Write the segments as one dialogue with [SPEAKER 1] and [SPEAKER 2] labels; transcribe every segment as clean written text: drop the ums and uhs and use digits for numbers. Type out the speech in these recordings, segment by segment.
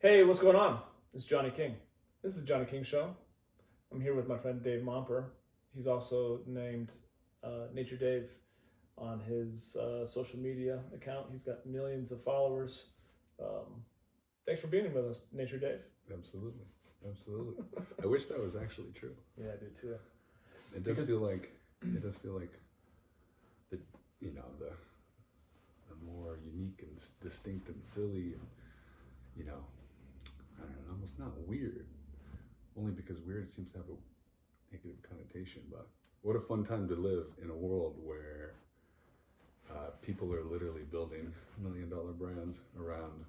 [SPEAKER 1] Hey, what's going on? It's Johnny King. This is the Johnny King Show. I'm here with my friend Dave Momper. He's also named Nature Dave on his social media account. He's got millions of followers. Thanks for being with us, Nature Dave.
[SPEAKER 2] Absolutely, absolutely. I wish that was actually true.
[SPEAKER 1] Yeah, I do too.
[SPEAKER 2] It does feel like the the more unique and distinct and silly and I don't know, almost not weird. Only because weird seems to have a negative connotation. But what a fun time to live in a world where people are literally building $1 million brands around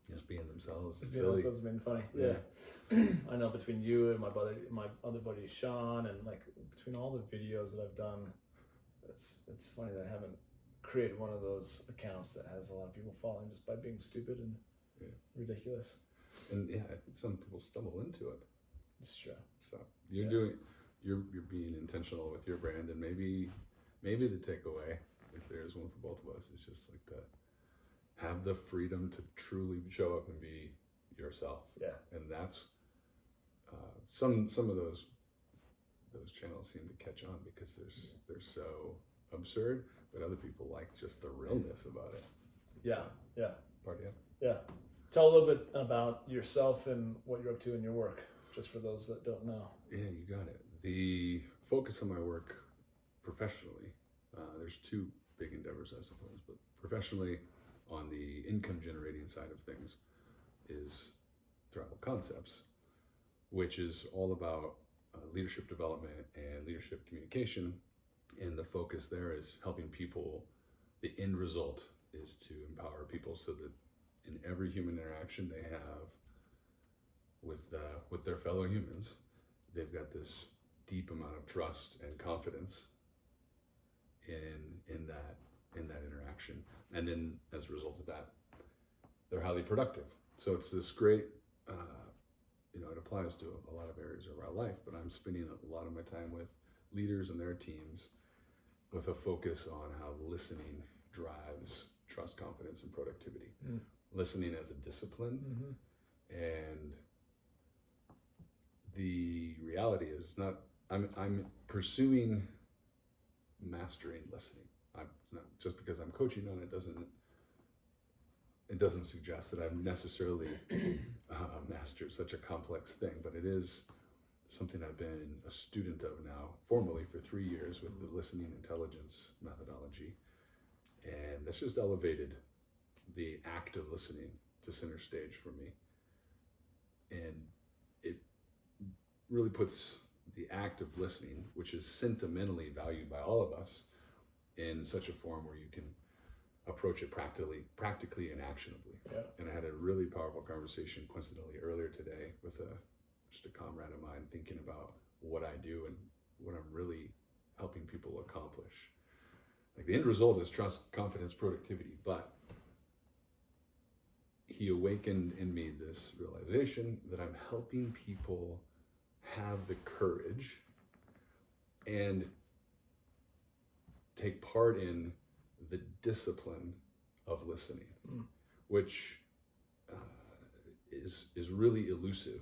[SPEAKER 2] just being themselves.
[SPEAKER 1] Just being themselves, being funny. Yeah. I know between you and my other buddy Sean, and like between all the videos that I've done, it's funny that I haven't created one of those accounts that has a lot of people following just by being stupid and ridiculous.
[SPEAKER 2] And yeah, I think some people stumble into it.
[SPEAKER 1] It's true.
[SPEAKER 2] So you're being intentional with your brand, and maybe the takeaway, if there's one for both of us, is just like to have the freedom to truly show up and be yourself.
[SPEAKER 1] Yeah.
[SPEAKER 2] And that's some of those channels seem to catch on because they're so absurd, but other people like just the realness about it.
[SPEAKER 1] Yeah.
[SPEAKER 2] So,
[SPEAKER 1] yeah.
[SPEAKER 2] Party up.
[SPEAKER 1] Yeah. Tell a little bit about yourself and what you're up to in your work, just for those that don't know.
[SPEAKER 2] Yeah, you got it. The focus of my work professionally, there's two big endeavors, I suppose, but professionally, on the income generating side of things, is Thrival Concepts, which is all about leadership development and leadership communication. And the focus there is helping people. The end result is to empower people so that in every human interaction they have with their fellow humans, they've got this deep amount of trust and confidence in that interaction, and then as a result of that, they're highly productive. So it's this great, it applies to a lot of areas of our life, but I'm spending a lot of my time with leaders and their teams with a focus on how listening drives trust, confidence, and productivity. Listening as a discipline. And the reality is I'm pursuing mastering listening. I'm not, just because I'm coaching on it doesn't suggest that I've necessarily mastered such a complex thing, but it is something I've been a student of now formally for 3 years with the listening intelligence methodology. And that's just elevated the act of listening to center stage for me. And it really puts the act of listening, which is sentimentally valued by all of us, in such a form where you can approach it practically and actionably.
[SPEAKER 1] Yeah.
[SPEAKER 2] And I had a really powerful conversation coincidentally earlier today with just a comrade of mine, thinking about what I do and what I'm really helping people accomplish. Like the end result is trust, confidence, productivity, but he awakened in me this realization that I'm helping people have the courage and take part in the discipline of listening, which is really elusive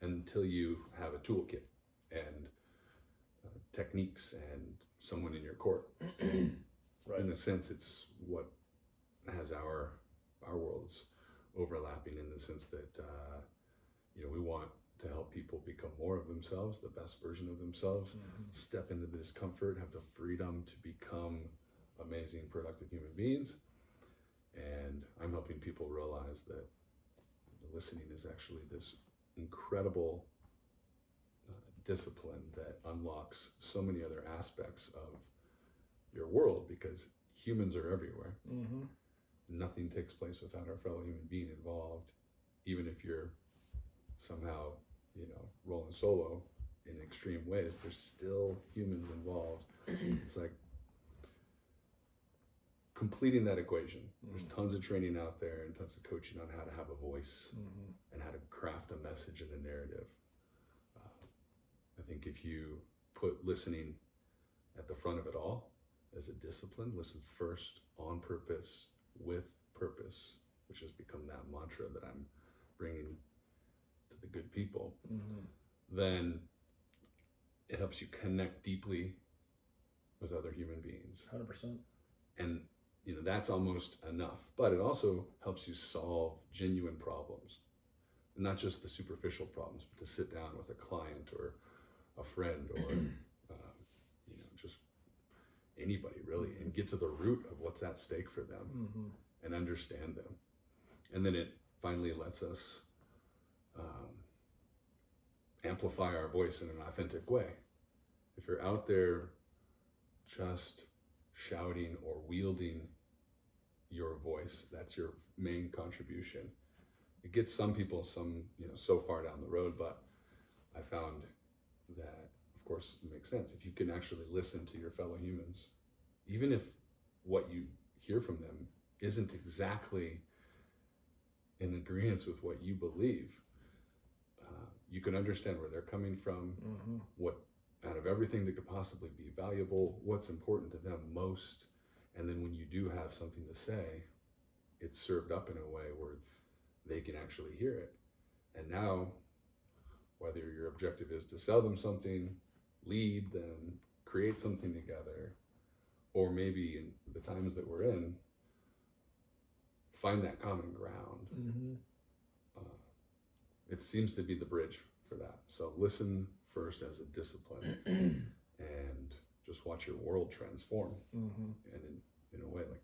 [SPEAKER 2] until you have a toolkit and techniques and someone in your court. Right. In a sense, it's what has our worlds overlapping, in the sense that we want to help people become more of themselves, the best version of themselves, step into the discomfort, have the freedom to become amazing, productive human beings. And I'm helping people realize that listening is actually this incredible discipline that unlocks so many other aspects of your world, because humans are everywhere. Nothing takes place without our fellow human being involved. Even if you're somehow, rolling solo in extreme ways, there's still humans involved. It's like completing that equation. There's tons of training out there and tons of coaching on how to have a voice and how to craft a message and a narrative. I think if you put listening at the front of it all as a discipline, listen first, on purpose, with purpose, which has become that mantra that I'm bringing to the good people, then it helps you connect deeply with other human beings.
[SPEAKER 1] 100%.
[SPEAKER 2] And that's almost enough, but it also helps you solve genuine problems, not just the superficial problems, but to sit down with a client or a friend or just anybody really, and get to the root of what's at stake for them and understand them. And then it finally lets us amplify our voice in an authentic way. If you're out there just shouting or wielding your voice, that's your main contribution. It gets some people so far down the road, but I found that, of course, it makes sense. If you can actually listen to your fellow humans, even if what you hear from them isn't exactly in agreement with what you believe, you can understand where they're coming from, what out of everything that could possibly be valuable, what's important to them most. And then when you do have something to say, it's served up in a way where they can actually hear it. And now, whether your objective is to sell them something, lead them, create something together, or maybe in the times that we're in, find that common ground. It seems to be the bridge for that. So listen first as a discipline and just watch your world transform. And in a way, like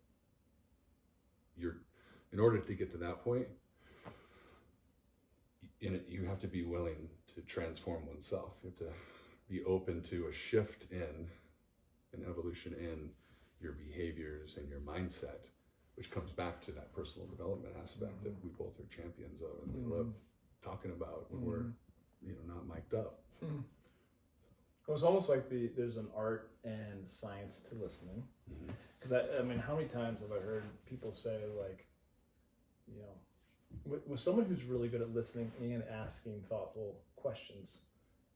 [SPEAKER 2] in order to get to that point, you have to be willing to transform oneself. You have to be open to a shift in an evolution in your behaviors and your mindset, which comes back to that personal development aspect that we both are champions of and we love talking about when we're not mic'd up.
[SPEAKER 1] It was almost like there's an art and science to listening. Because I mean, how many times have I heard people say, like, with someone who's really good at listening and asking thoughtful questions,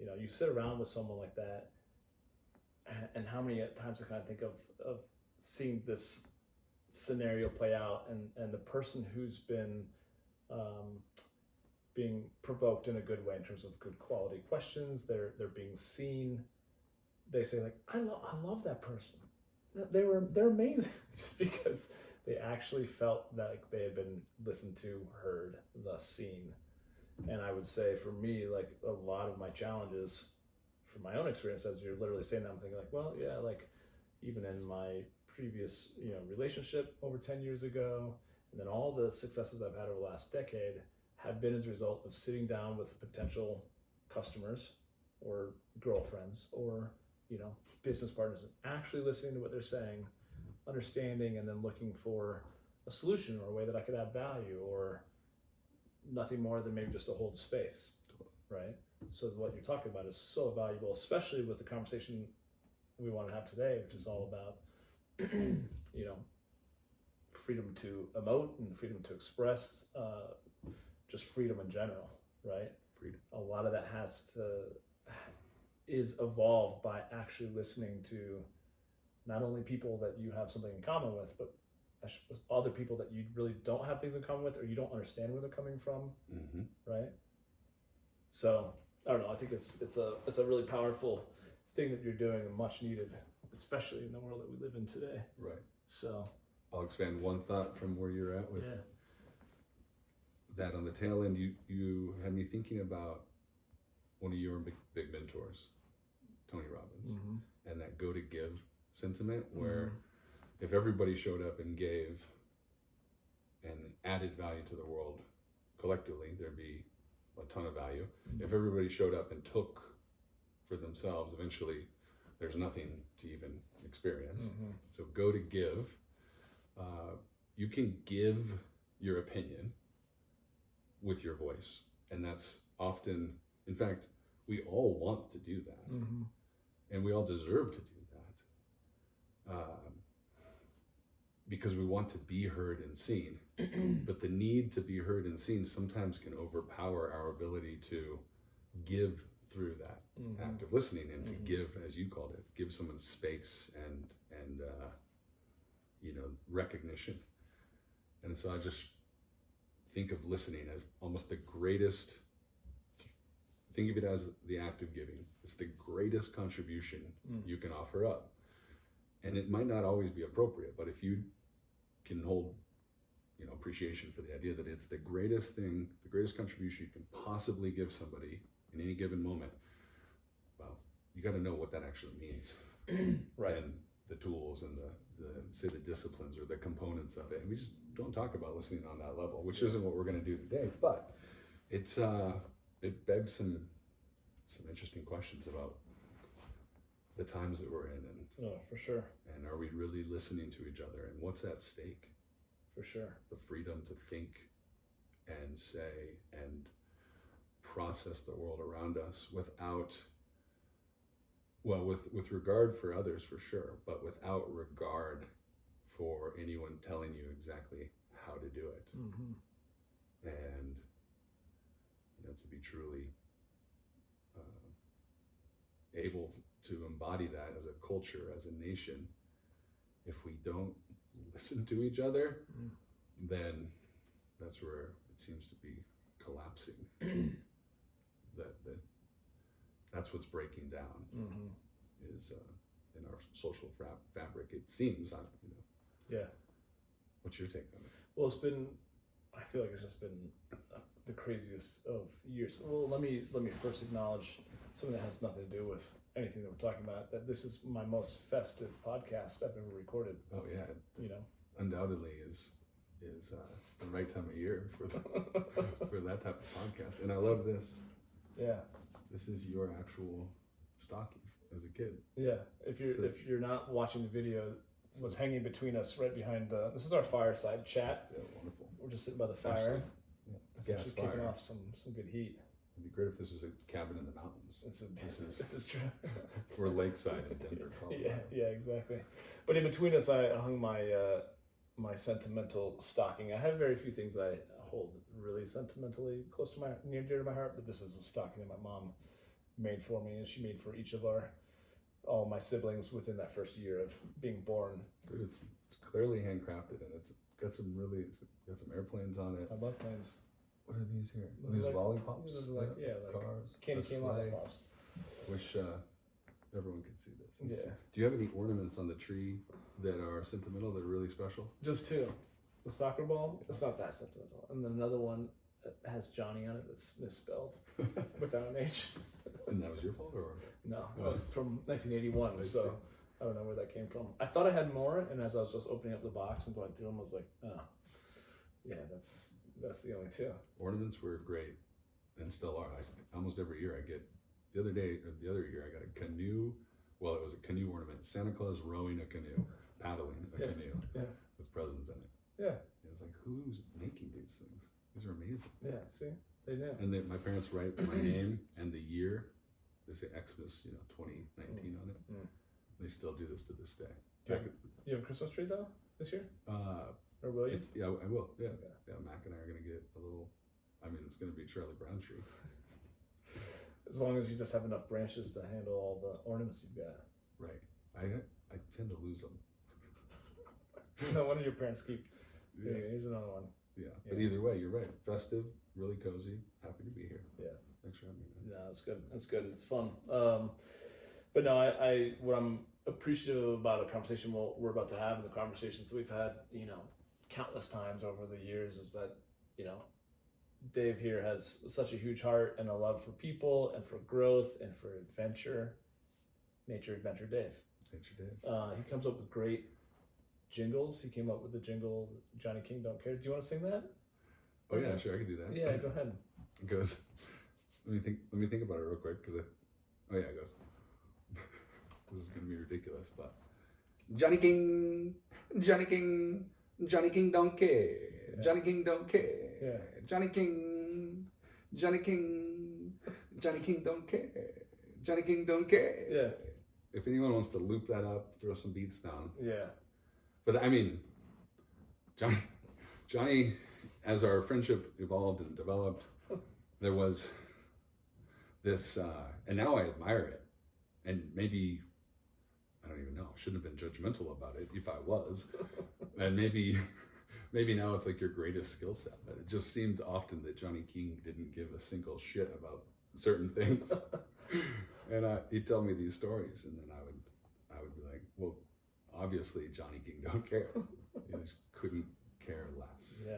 [SPEAKER 1] you sit around with someone like that, and how many times I kind of think of seeing this scenario play out, and the person who's been being provoked in a good way in terms of good quality questions, they're being seen. They say, like, I love that person. They're amazing, just because they actually felt like they had been listened to, heard, thus seen. And I would say for me, like, a lot of my challenges from my own experience, as you're literally saying that, I'm thinking like, well, yeah, like even in my previous, relationship over 10 years ago, and then all the successes I've had over the last decade have been as a result of sitting down with potential customers or girlfriends or, business partners and actually listening to what they're saying, understanding, and then looking for a solution or a way that I could add value, or nothing more than maybe just to hold space, right? So what you're talking about is so valuable, especially with the conversation we want to have today, which is all about, freedom to emote and freedom to express, just freedom in general, right?
[SPEAKER 2] Freedom.
[SPEAKER 1] A lot of that is evolved by actually listening to not only people that you have something in common with, but other people that you really don't have things in common with, or you don't understand where they're coming from, right? So I don't know. I think it's a really powerful thing that you're doing, and much needed, especially in the world that we live in today.
[SPEAKER 2] Right.
[SPEAKER 1] So
[SPEAKER 2] I'll expand one thought from where you're at with that. On the tail end, you had me thinking about one of your big mentors, Tony Robbins, and that go to give sentiment, where if everybody showed up and gave and added value to the world collectively, there'd be a ton of value. If everybody showed up and took for themselves, eventually there's nothing to even experience. So go to give. You can give your opinion with your voice, and that's often, in fact, we all want to do that, and we all deserve to do that, because we want to be heard and seen. But the need to be heard and seen sometimes can overpower our ability to give through that act of listening, and to give, as you called it, give someone space and recognition. And so I just think of listening as almost the greatest. Think of it as the act of giving. It's the greatest contribution you can offer up. And it might not always be appropriate, but if you can hold, appreciation for the idea that it's the greatest thing, the greatest contribution you can possibly give somebody in any given moment, well, you got to know what that actually means.
[SPEAKER 1] Right.
[SPEAKER 2] And the tools and the disciplines or the components of it. And we just don't talk about listening on that level, which isn't what we're going to do today, but it's, it begs some interesting questions about the times that we're in, and
[SPEAKER 1] for sure.
[SPEAKER 2] And are we really listening to each other, and what's at stake?
[SPEAKER 1] For sure.
[SPEAKER 2] The freedom to think and say and process the world around us without, well, with regard for others for sure, but without regard for anyone telling you exactly how to do it. And to be truly able to embody that as a culture, as a nation, if we don't listen to each other, then that's where it seems to be collapsing. That's what's breaking down, is in our social fabric. It seems,
[SPEAKER 1] Yeah.
[SPEAKER 2] What's your take on it?
[SPEAKER 1] Well, I feel like it's just been the craziest of years. Well, let me first acknowledge something that has nothing to do with anything that we're talking about, that this is my most festive podcast I've ever recorded.
[SPEAKER 2] Oh yeah. Undoubtedly is the right time of year for for that type of podcast. And I love this.
[SPEAKER 1] Yeah.
[SPEAKER 2] This is your actual stocking as a kid.
[SPEAKER 1] Yeah. If you're not watching the video, what's hanging between us right behind this is our fireside chat.
[SPEAKER 2] Yeah, wonderful.
[SPEAKER 1] We're just sitting by the fire. It's
[SPEAKER 2] gas
[SPEAKER 1] actually
[SPEAKER 2] fire.
[SPEAKER 1] kicking off some good heat.
[SPEAKER 2] It'd be great if this was a cabin in the mountains.
[SPEAKER 1] This is true.
[SPEAKER 2] We're lakeside in Denver, Colorado.
[SPEAKER 1] Yeah, exactly. But in between us, I hung my my sentimental stocking. I have very few things I hold really sentimentally close to near dear to my heart, but this is a stocking that my mom made for me, and she made for each of all my siblings within that first year of being born.
[SPEAKER 2] Dude, it's clearly handcrafted, and it's got some airplanes on it.
[SPEAKER 1] I love planes.
[SPEAKER 2] What are these here?
[SPEAKER 1] Those
[SPEAKER 2] These
[SPEAKER 1] are like,
[SPEAKER 2] lollipops?
[SPEAKER 1] Those are like
[SPEAKER 2] cars.
[SPEAKER 1] candy cane lollipops.
[SPEAKER 2] Wish everyone could see this.
[SPEAKER 1] Yeah.
[SPEAKER 2] Do you have any ornaments on the tree that are sentimental, that are really special?
[SPEAKER 1] Just two. The soccer ball, it's not that sentimental. And then another one that has Johnny on it that's misspelled without an H.
[SPEAKER 2] And that was your fault, or?
[SPEAKER 1] No, that's from 1981, so I don't know where that came from. I thought I had more, and as I was just opening up the box and going through them, I was like, oh, yeah, that's the only two.
[SPEAKER 2] Ornaments were great, and still are. Almost every year I get, the other year I got a canoe. Well, it was a canoe ornament. Santa Claus rowing a canoe, paddling a canoe with presents in it.
[SPEAKER 1] Yeah.
[SPEAKER 2] It was like, who's making these things? These are amazing.
[SPEAKER 1] Yeah, see? They do.
[SPEAKER 2] And my parents write my name and the year. They say Xmas, 2019 on it. They still do this to this day.
[SPEAKER 1] You have a Christmas tree though this year? Or will you?
[SPEAKER 2] Yeah, I will. Yeah. Yeah, Mac and I are going to get a little, it's going to be a Charlie Brown tree.
[SPEAKER 1] As long as you just have enough branches to handle all the ornaments you've got.
[SPEAKER 2] Right. I tend to lose them.
[SPEAKER 1] No wonder your parents keep. Yeah. Here's another one.
[SPEAKER 2] Yeah. But either way, you're right. Festive, really cozy. Happy to be here.
[SPEAKER 1] Yeah.
[SPEAKER 2] Thanks for having me.
[SPEAKER 1] Yeah, that's good. That's good. It's fun. But no, what I'm appreciative about a conversation we're about to have, and the conversations that we've had, countless times over the years, is that, Dave here has such a huge heart and a love for people and for growth and for adventure. Nature Adventure Dave.
[SPEAKER 2] Nature Dave. He
[SPEAKER 1] comes up with great jingles. He came up with the jingle, Johnny King Don't Care. Do you want to sing that?
[SPEAKER 2] Oh yeah, sure, I can do that.
[SPEAKER 1] Yeah, go ahead.
[SPEAKER 2] It goes, let me think about it real quick, because it goes, this is going to be ridiculous, but Johnny King don't care. Johnny King don't care.
[SPEAKER 1] Yeah.
[SPEAKER 2] Johnny King don't care. Johnny King don't care.
[SPEAKER 1] Yeah.
[SPEAKER 2] If anyone wants to loop that up, throw some beats down.
[SPEAKER 1] Yeah.
[SPEAKER 2] But Johnny, as our friendship evolved and developed, there was this, and now I admire it. And maybe, I don't even know, I shouldn't have been judgmental about it if I was. And maybe maybe now it's like your greatest skill set, but it just seemed often that Johnny King didn't give a single shit about certain things. And he'd tell me these stories, and then I would be like, well, obviously Johnny King don't care. He just couldn't care less.
[SPEAKER 1] Yeah.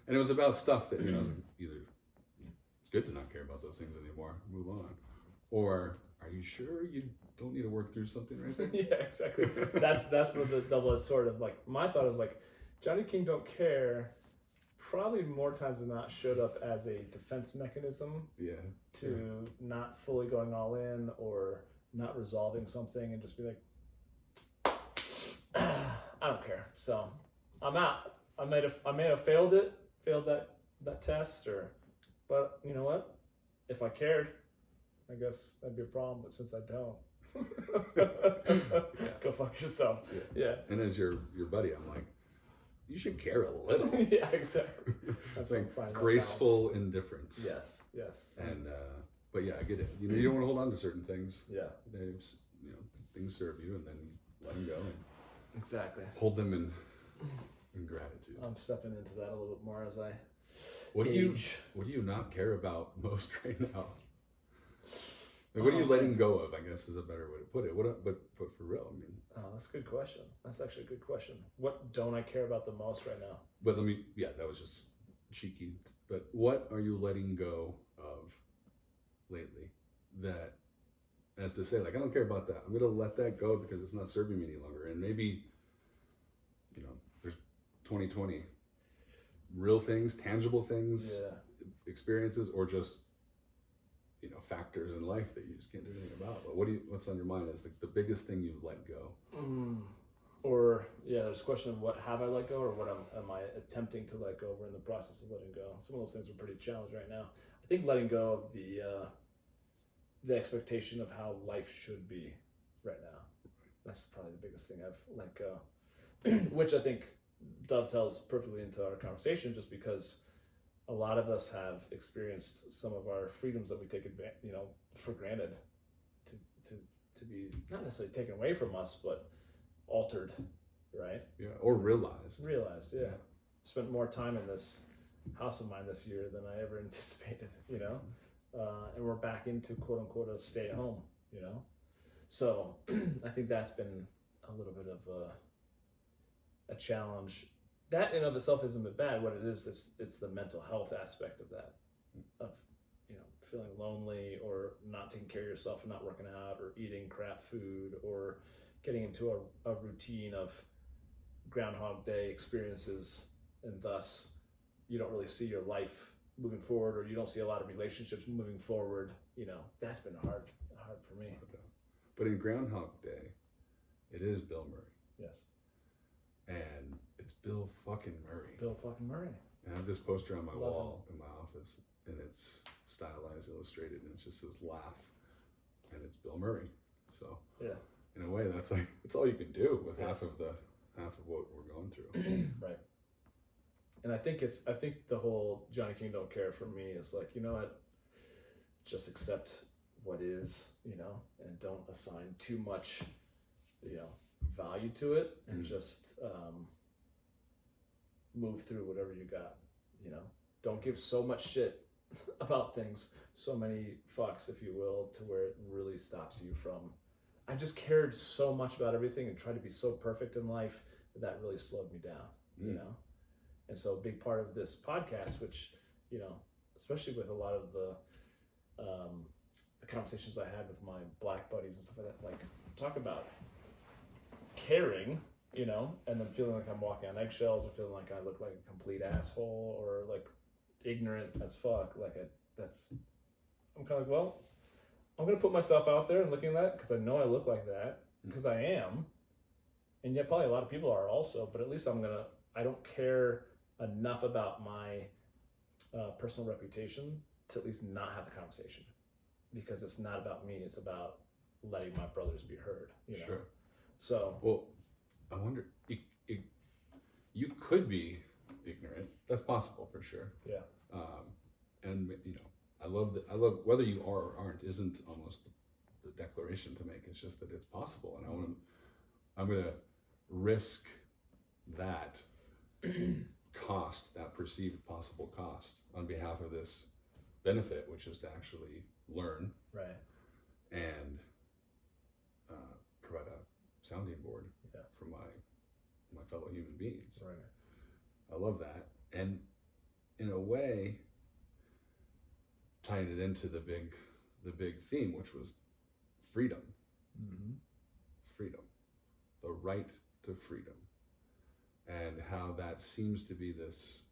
[SPEAKER 2] And it was about stuff that, I was like, either it's good to not care about those things anymore, move on, or are you sure you don't need to work through something right there?
[SPEAKER 1] Yeah, exactly. That's what the double-edged sword of, like, my thought is like, Johnny King don't care probably more times than not showed up as a defense mechanism to not fully going all in or not resolving something and just be like, I don't care, so I'm out. I may have failed that test, but you know what? If I cared, I guess that'd be a problem. But since I don't, go fuck yourself. Yeah.
[SPEAKER 2] And as your buddy, I'm like, you should care a little.
[SPEAKER 1] Yeah, exactly. That's
[SPEAKER 2] like graceful indifference.
[SPEAKER 1] Yes.
[SPEAKER 2] And but yeah, I get it. You don't want to hold on to certain things.
[SPEAKER 1] Yeah.
[SPEAKER 2] Things serve you, and then let them go. And
[SPEAKER 1] exactly.
[SPEAKER 2] Hold them in gratitude.
[SPEAKER 1] I'm stepping into that a little bit more as I
[SPEAKER 2] What do you not care about most right now? Like, what are you letting go of, I guess is a better way to put it. But for real, I mean.
[SPEAKER 1] Oh, that's a good question. That's actually a good question. What don't I care about the most right now?
[SPEAKER 2] But that was just cheeky. But what are you letting go of lately that, as to say, like, I don't care about that. I'm going to let that go because it's not serving me any longer. And maybe, there's 2020, real things, tangible things, experiences, or just, factors in life that you just can't do anything about. But what's on your mind is the biggest thing you've let go?
[SPEAKER 1] Or there's a question of what have I let go, or what am I attempting to let go? We're in the process of letting go. Some of those things are pretty challenged right now. I think letting go of the expectation of how life should be right now. That's probably the biggest thing I've let go, which I think dovetails perfectly into our conversation, just because a lot of us have experienced some of our freedoms that we take for granted to be not necessarily taken away from us, but altered, right?
[SPEAKER 2] Yeah, or realized.
[SPEAKER 1] Yeah. Spent more time in this house of mine this year than I ever anticipated, and we're back into quote unquote a stay at home, So I think that's been a little bit of a challenge. That in of itself isn't bad. What it is it's the mental health aspect of that, of feeling lonely or not taking care of yourself, or not working out, or eating crap food, or getting into a routine of Groundhog Day experiences, and thus you don't really see your life moving forward, or you don't see a lot of relationships moving forward. That's been hard for me.
[SPEAKER 2] But in Groundhog Day, it is Bill Murray.
[SPEAKER 1] Yes.
[SPEAKER 2] And it's Bill fucking Murray.
[SPEAKER 1] Bill fucking Murray.
[SPEAKER 2] I have this poster on my
[SPEAKER 1] Love
[SPEAKER 2] wall in my office, and it's stylized, illustrated, and it's just this laugh, and it's Bill Murray. So in a way, that's all you can do with half of what we're going through.
[SPEAKER 1] Right. And I think the whole Johnny King don't care for me is like, you know what? Just accept what is, and don't assign too much, value to it, and just move through whatever you got. Don't give so much shit about things, so many fucks, if you will, to where it really stops you from. I just cared so much about everything and tried to be so perfect in life that really slowed me down. And so a big part of this podcast, which especially with a lot of the conversations I had with my black buddies and stuff like that, like, talk about caring, and then feeling like I'm walking on eggshells, or feeling like I look like a complete asshole, or like ignorant as fuck. I'm kind of like, well, I'm going to put myself out there and looking at that, because I know I look like that, because I am. And yet probably a lot of people are also, but at least I don't care enough about my personal reputation to at least not have the conversation, because it's not about me. It's about letting my brothers be heard,
[SPEAKER 2] Sure.
[SPEAKER 1] So.
[SPEAKER 2] Well, I wonder, you could be ignorant. That's possible for sure.
[SPEAKER 1] Yeah.
[SPEAKER 2] And I love whether you are or aren't isn't almost the declaration to make. It's just that it's possible, and I'm gonna risk that cost, that perceived possible cost, on behalf of this benefit, which is to actually learn,
[SPEAKER 1] right,
[SPEAKER 2] and provide a sounding board
[SPEAKER 1] yeah,
[SPEAKER 2] for my fellow human beings.
[SPEAKER 1] right,
[SPEAKER 2] I love that, and in a way, tying it into the big theme, which was freedom,
[SPEAKER 1] mm-hmm.
[SPEAKER 2] freedom, the right to freedom, and how that seems to be this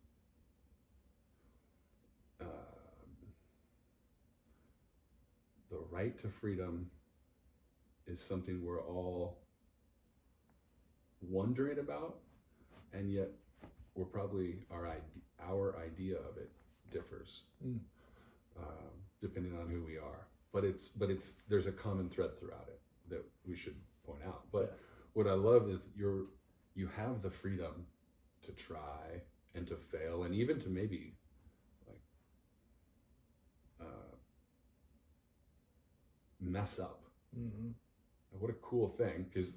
[SPEAKER 2] the right to freedom is something we're all wondering about, and yet we're probably our idea of it differs, depending on who we are. But it's there's a common thread throughout it that we should point out. But what I love is you have the freedom to try and to fail, and even to maybe like mess up.
[SPEAKER 1] Mm-hmm.
[SPEAKER 2] And what a cool thing, because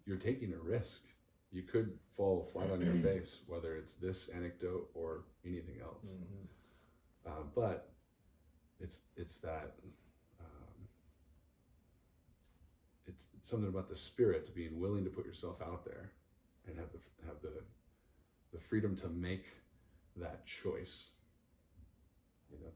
[SPEAKER 2] you're taking a risk. You could fall flat on your face, whether it's this anecdote or anything else.
[SPEAKER 1] Mm-hmm.
[SPEAKER 2] But it's that it's something about the spirit, to being willing to put yourself out there and have the freedom to make that choice. You know,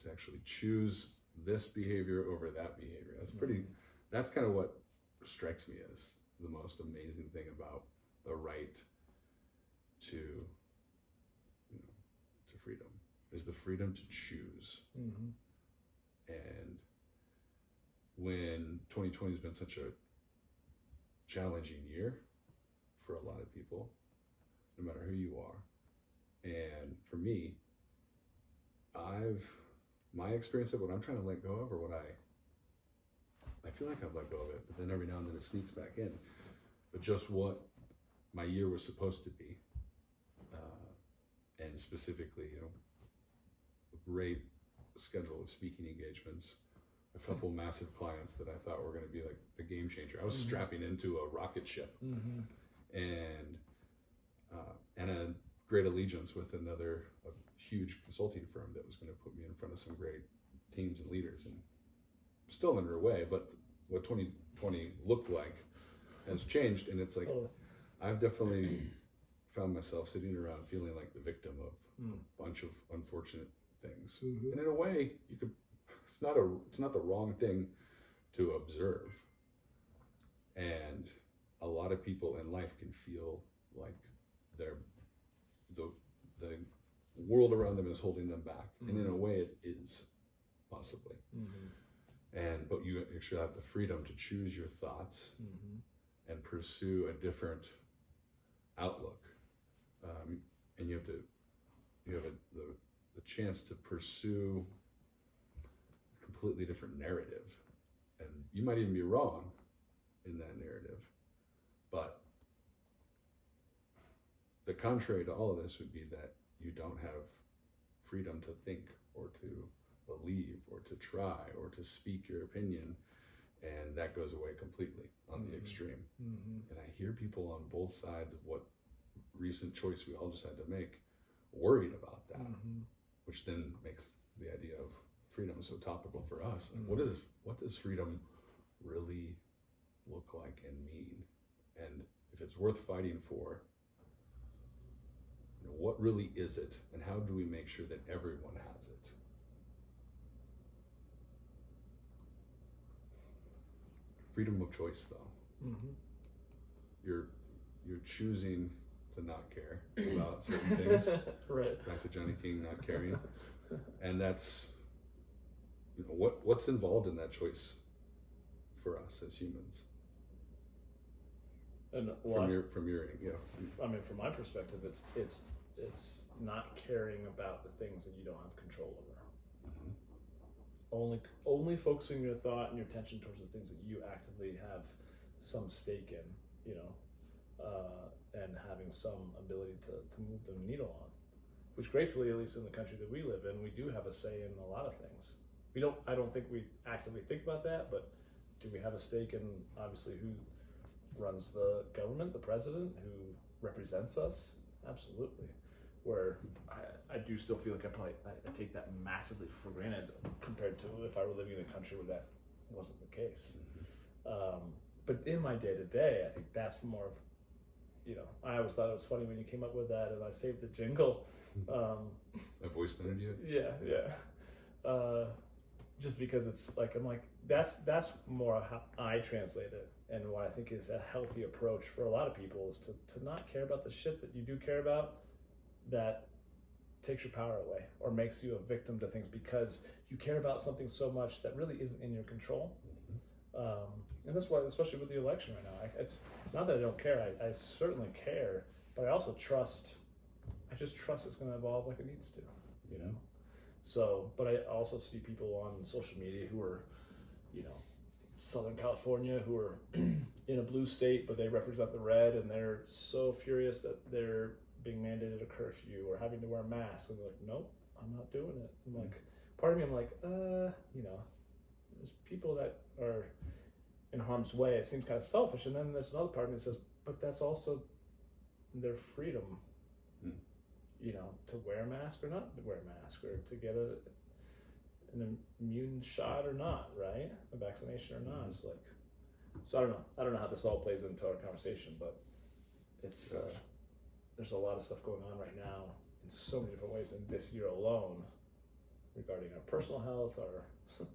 [SPEAKER 2] to actually choose this behavior over that behavior. That's pretty. That's kind of what strikes me as the most amazing thing about the right to, to freedom, is the freedom to choose.
[SPEAKER 1] Mm-hmm.
[SPEAKER 2] And when 2020 has been such a challenging year for a lot of people, no matter who you are, and for me, my experience of what I'm trying to let go of, or what I feel like I've let go of it, but then every now and then it sneaks back in. But just what my year was supposed to be, and specifically, a great schedule of speaking engagements, a couple massive clients that I thought were going to be like the game changer. I was strapping into a rocket ship, and a great allegiance with a huge consulting firm that was going to put me in front of some great teams and leaders, and still underway. But what 2020 looked like has changed, and it's like I've definitely found myself sitting around feeling like the victim of a bunch of unfortunate things. And in a way, it's not the wrong thing to observe. And a lot of people in life can feel like the world around them is holding them back, and in a way, it is possibly. But you actually have the freedom to choose your thoughts and pursue a different outlook, and you have the chance to pursue a completely different narrative, and you might even be wrong in that narrative, but the contrary to all of this would be that you don't have freedom to think, or to believe, or to try, or to speak your opinion, and that goes away completely on the extreme. And I hear people on both sides of what recent choice we all just had to make worried about that, which then makes the idea of freedom so topical for us. Like, what does freedom really look like and mean? And if it's worth fighting for, what really is it, and how do we make sure that everyone has it? Freedom of choice, though. You're choosing to not care about certain things.
[SPEAKER 1] Right.
[SPEAKER 2] Back to Johnny King, not caring, and that's what's involved in that choice for us as humans.
[SPEAKER 1] And
[SPEAKER 2] from your
[SPEAKER 1] I mean, from my perspective, it's not caring about the things that you don't have control over. Only focusing your thought and your attention towards the things that you actively have some stake in, and having some ability to move the needle on. Which, gratefully, at least in the country that we live in, we do have a say in a lot of things. I don't think we actively think about that, but do we have a stake in, obviously, who runs the government, the president, who represents us, absolutely. Where I do still feel like I take that massively for granted compared to if I were living in a country where that wasn't the case. But in my day to day, I think that's more of, I always thought it was funny when you came up with that, and I saved the jingle.
[SPEAKER 2] I voiced that idea.
[SPEAKER 1] Yeah. Just because it's like, I'm like, that's more how I translate it, and what I think is a healthy approach for a lot of people is to not care about the shit that you do care about, that takes your power away or makes you a victim to things because you care about something so much that really isn't in your control. And that's why, especially with the election right now, it's not that I don't care. I certainly care, but I also trust. I just trust it's going to evolve like it needs to, you know. So, but I also see people on social media who are, Southern California, who are in a blue state, but they represent the red, and they're so furious that they're being mandated a curfew or having to wear a mask, and they're like, nope, I'm not doing it. I'm like, part of me, I'm like, there's people that are in harm's way. It seems kind of selfish, and then there's another part of me that says, but that's also their freedom, to wear a mask or not to wear a mask, or to get an immune shot or not, right? A vaccination or not. It's like, so I don't know how this all plays into our conversation, but it's there's a lot of stuff going on right now in so many different ways in this year alone regarding our personal health, our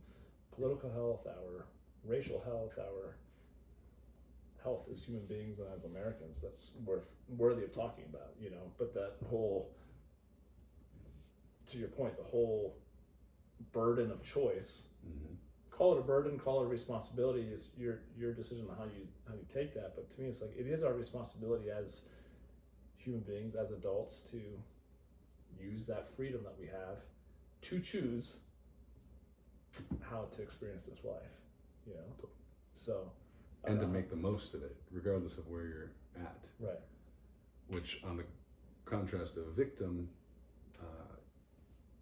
[SPEAKER 1] political health, our racial health, our health as human beings and as Americans, that's worthy of talking about, but that whole, to your point, the whole burden of choice, call it a burden, call it a responsibility, is your decision on how you take that. But to me, it's like, it is our responsibility as human beings, as adults, to use that freedom that we have to choose how to experience this life, so,
[SPEAKER 2] and to make the most of it regardless of where you're at,
[SPEAKER 1] right?
[SPEAKER 2] Which, on the contrast of victim,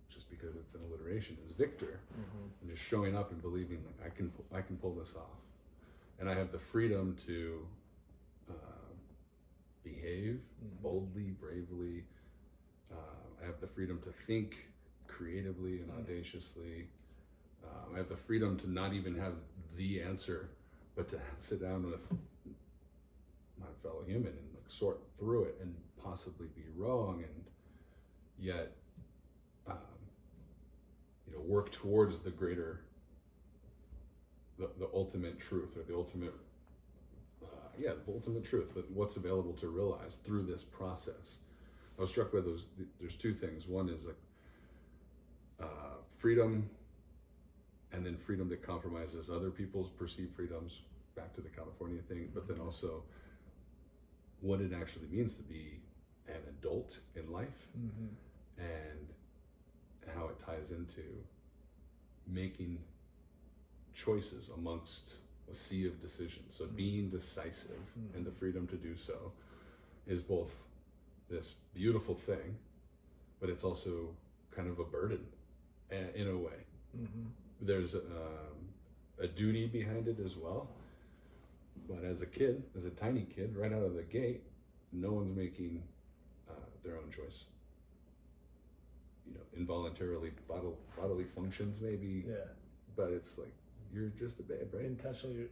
[SPEAKER 2] just because it's an alliteration, is victor, and just showing up and believing like I can pull this off, and I have the freedom to behave boldly, bravely. I have the freedom to think creatively and audaciously. I have the freedom to not even have the answer, but to sit down with my fellow human and like sort through it and possibly be wrong, and yet work towards the greater, the ultimate truth, or the ultimate the ultimate truth, what's available to realize through this process. I was struck by there's two things. One is like freedom, and then freedom that compromises other people's perceived freedoms, back to the California thing, but then also what it actually means to be an adult in life, and how it ties into making choices amongst a sea of decisions. So being decisive and the freedom to do so is both this beautiful thing, but it's also kind of a burden in a way. There's a duty behind it as well. But as a tiny kid, right out of the gate, no one's making their own choice. Involuntarily, bodily functions maybe. Yeah. But it's like, you're just a babe, right?
[SPEAKER 1] Intentionally,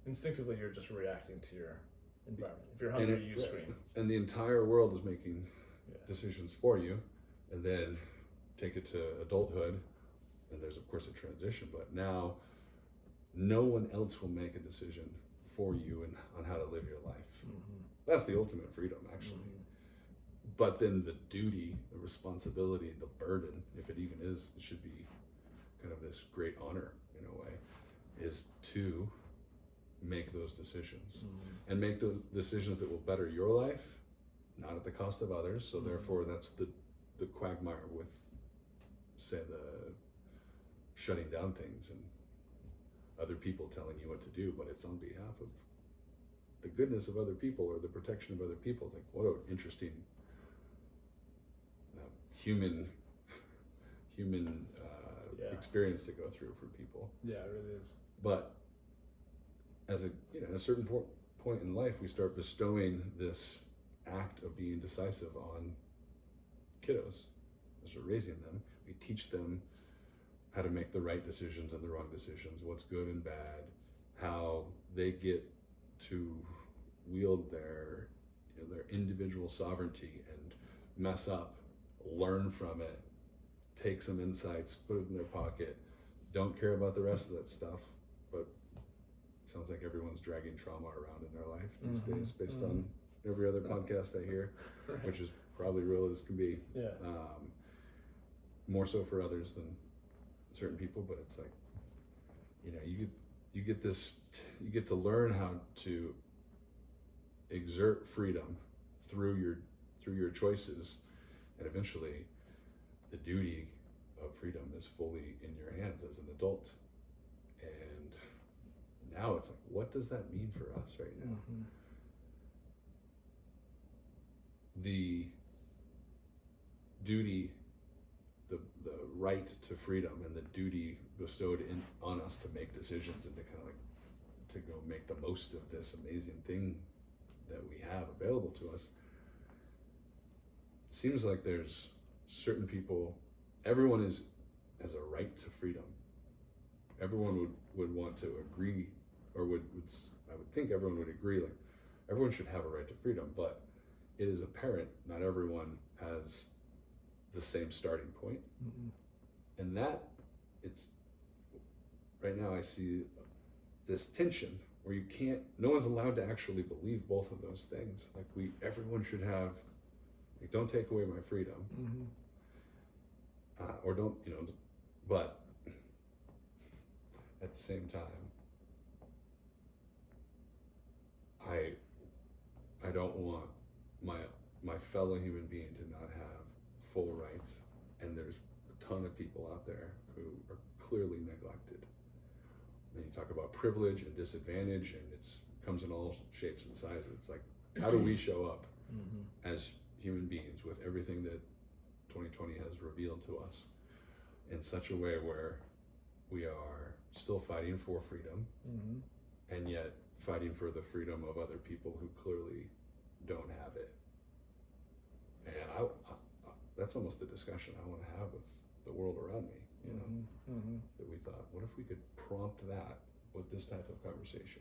[SPEAKER 1] instinctively, you're just reacting to your environment. If you're hungry, you scream.
[SPEAKER 2] And the entire world is making decisions for you, and then take it to adulthood, and there's of course a transition, but now no one else will make a decision for you and on how to live your life. That's the ultimate freedom, actually. But then the duty, the responsibility, the burden, if it even is, it should be kind of this great honor in a way, is to make those decisions and make those decisions that will better your life, not at the cost of others. So therefore, that's the quagmire with, say, the shutting down things and other people telling you what to do, but it's on behalf of the goodness of other people or the protection of other people. It's like, what an interesting human experience to go through for people.
[SPEAKER 1] Yeah, it really is.
[SPEAKER 2] But as at a certain point in life, we start bestowing this act of being decisive on kiddos as we're raising them. We teach them how to make the right decisions and the wrong decisions, what's good and bad, how they get to wield their individual sovereignty and mess up, learn from it, take some insights, put it in their pocket, don't care about the rest of that stuff. But it sounds like everyone's dragging trauma around in their life these days, based on every other podcast I hear, which is probably real as can be.
[SPEAKER 1] Yeah.
[SPEAKER 2] More so for others than certain people, but it's like, you get to learn how to exert freedom through your choices, and eventually the duty of freedom is fully in your hands as an adult. And now it's like, what does that mean for us right now? The duty, the right to freedom, and the duty bestowed on us to make decisions and to kind of like to go make the most of this amazing thing that we have available to us. Seems like there's certain people, everyone has a right to freedom. Everyone would want to agree, or I would think everyone would agree, like everyone should have a right to freedom, but it is apparent not everyone has the same starting point. And that, it's right now I see this tension where no one's allowed to actually believe both of those things. Like everyone should have, like, don't take away my freedom, or don't, but at the same time, I don't want my fellow human being to not have full rights, and there's a ton of people out there who are clearly neglected. And you talk about privilege and disadvantage, and it comes in all shapes and sizes. It's like, how do we show up as human beings with everything that 2020 has revealed to us in such a way where we are still fighting for freedom, and yet fighting for the freedom of other people who clearly don't have it. And I that's almost the discussion I want to have with the world around me, that we thought, what if we could prompt that with this type of conversation?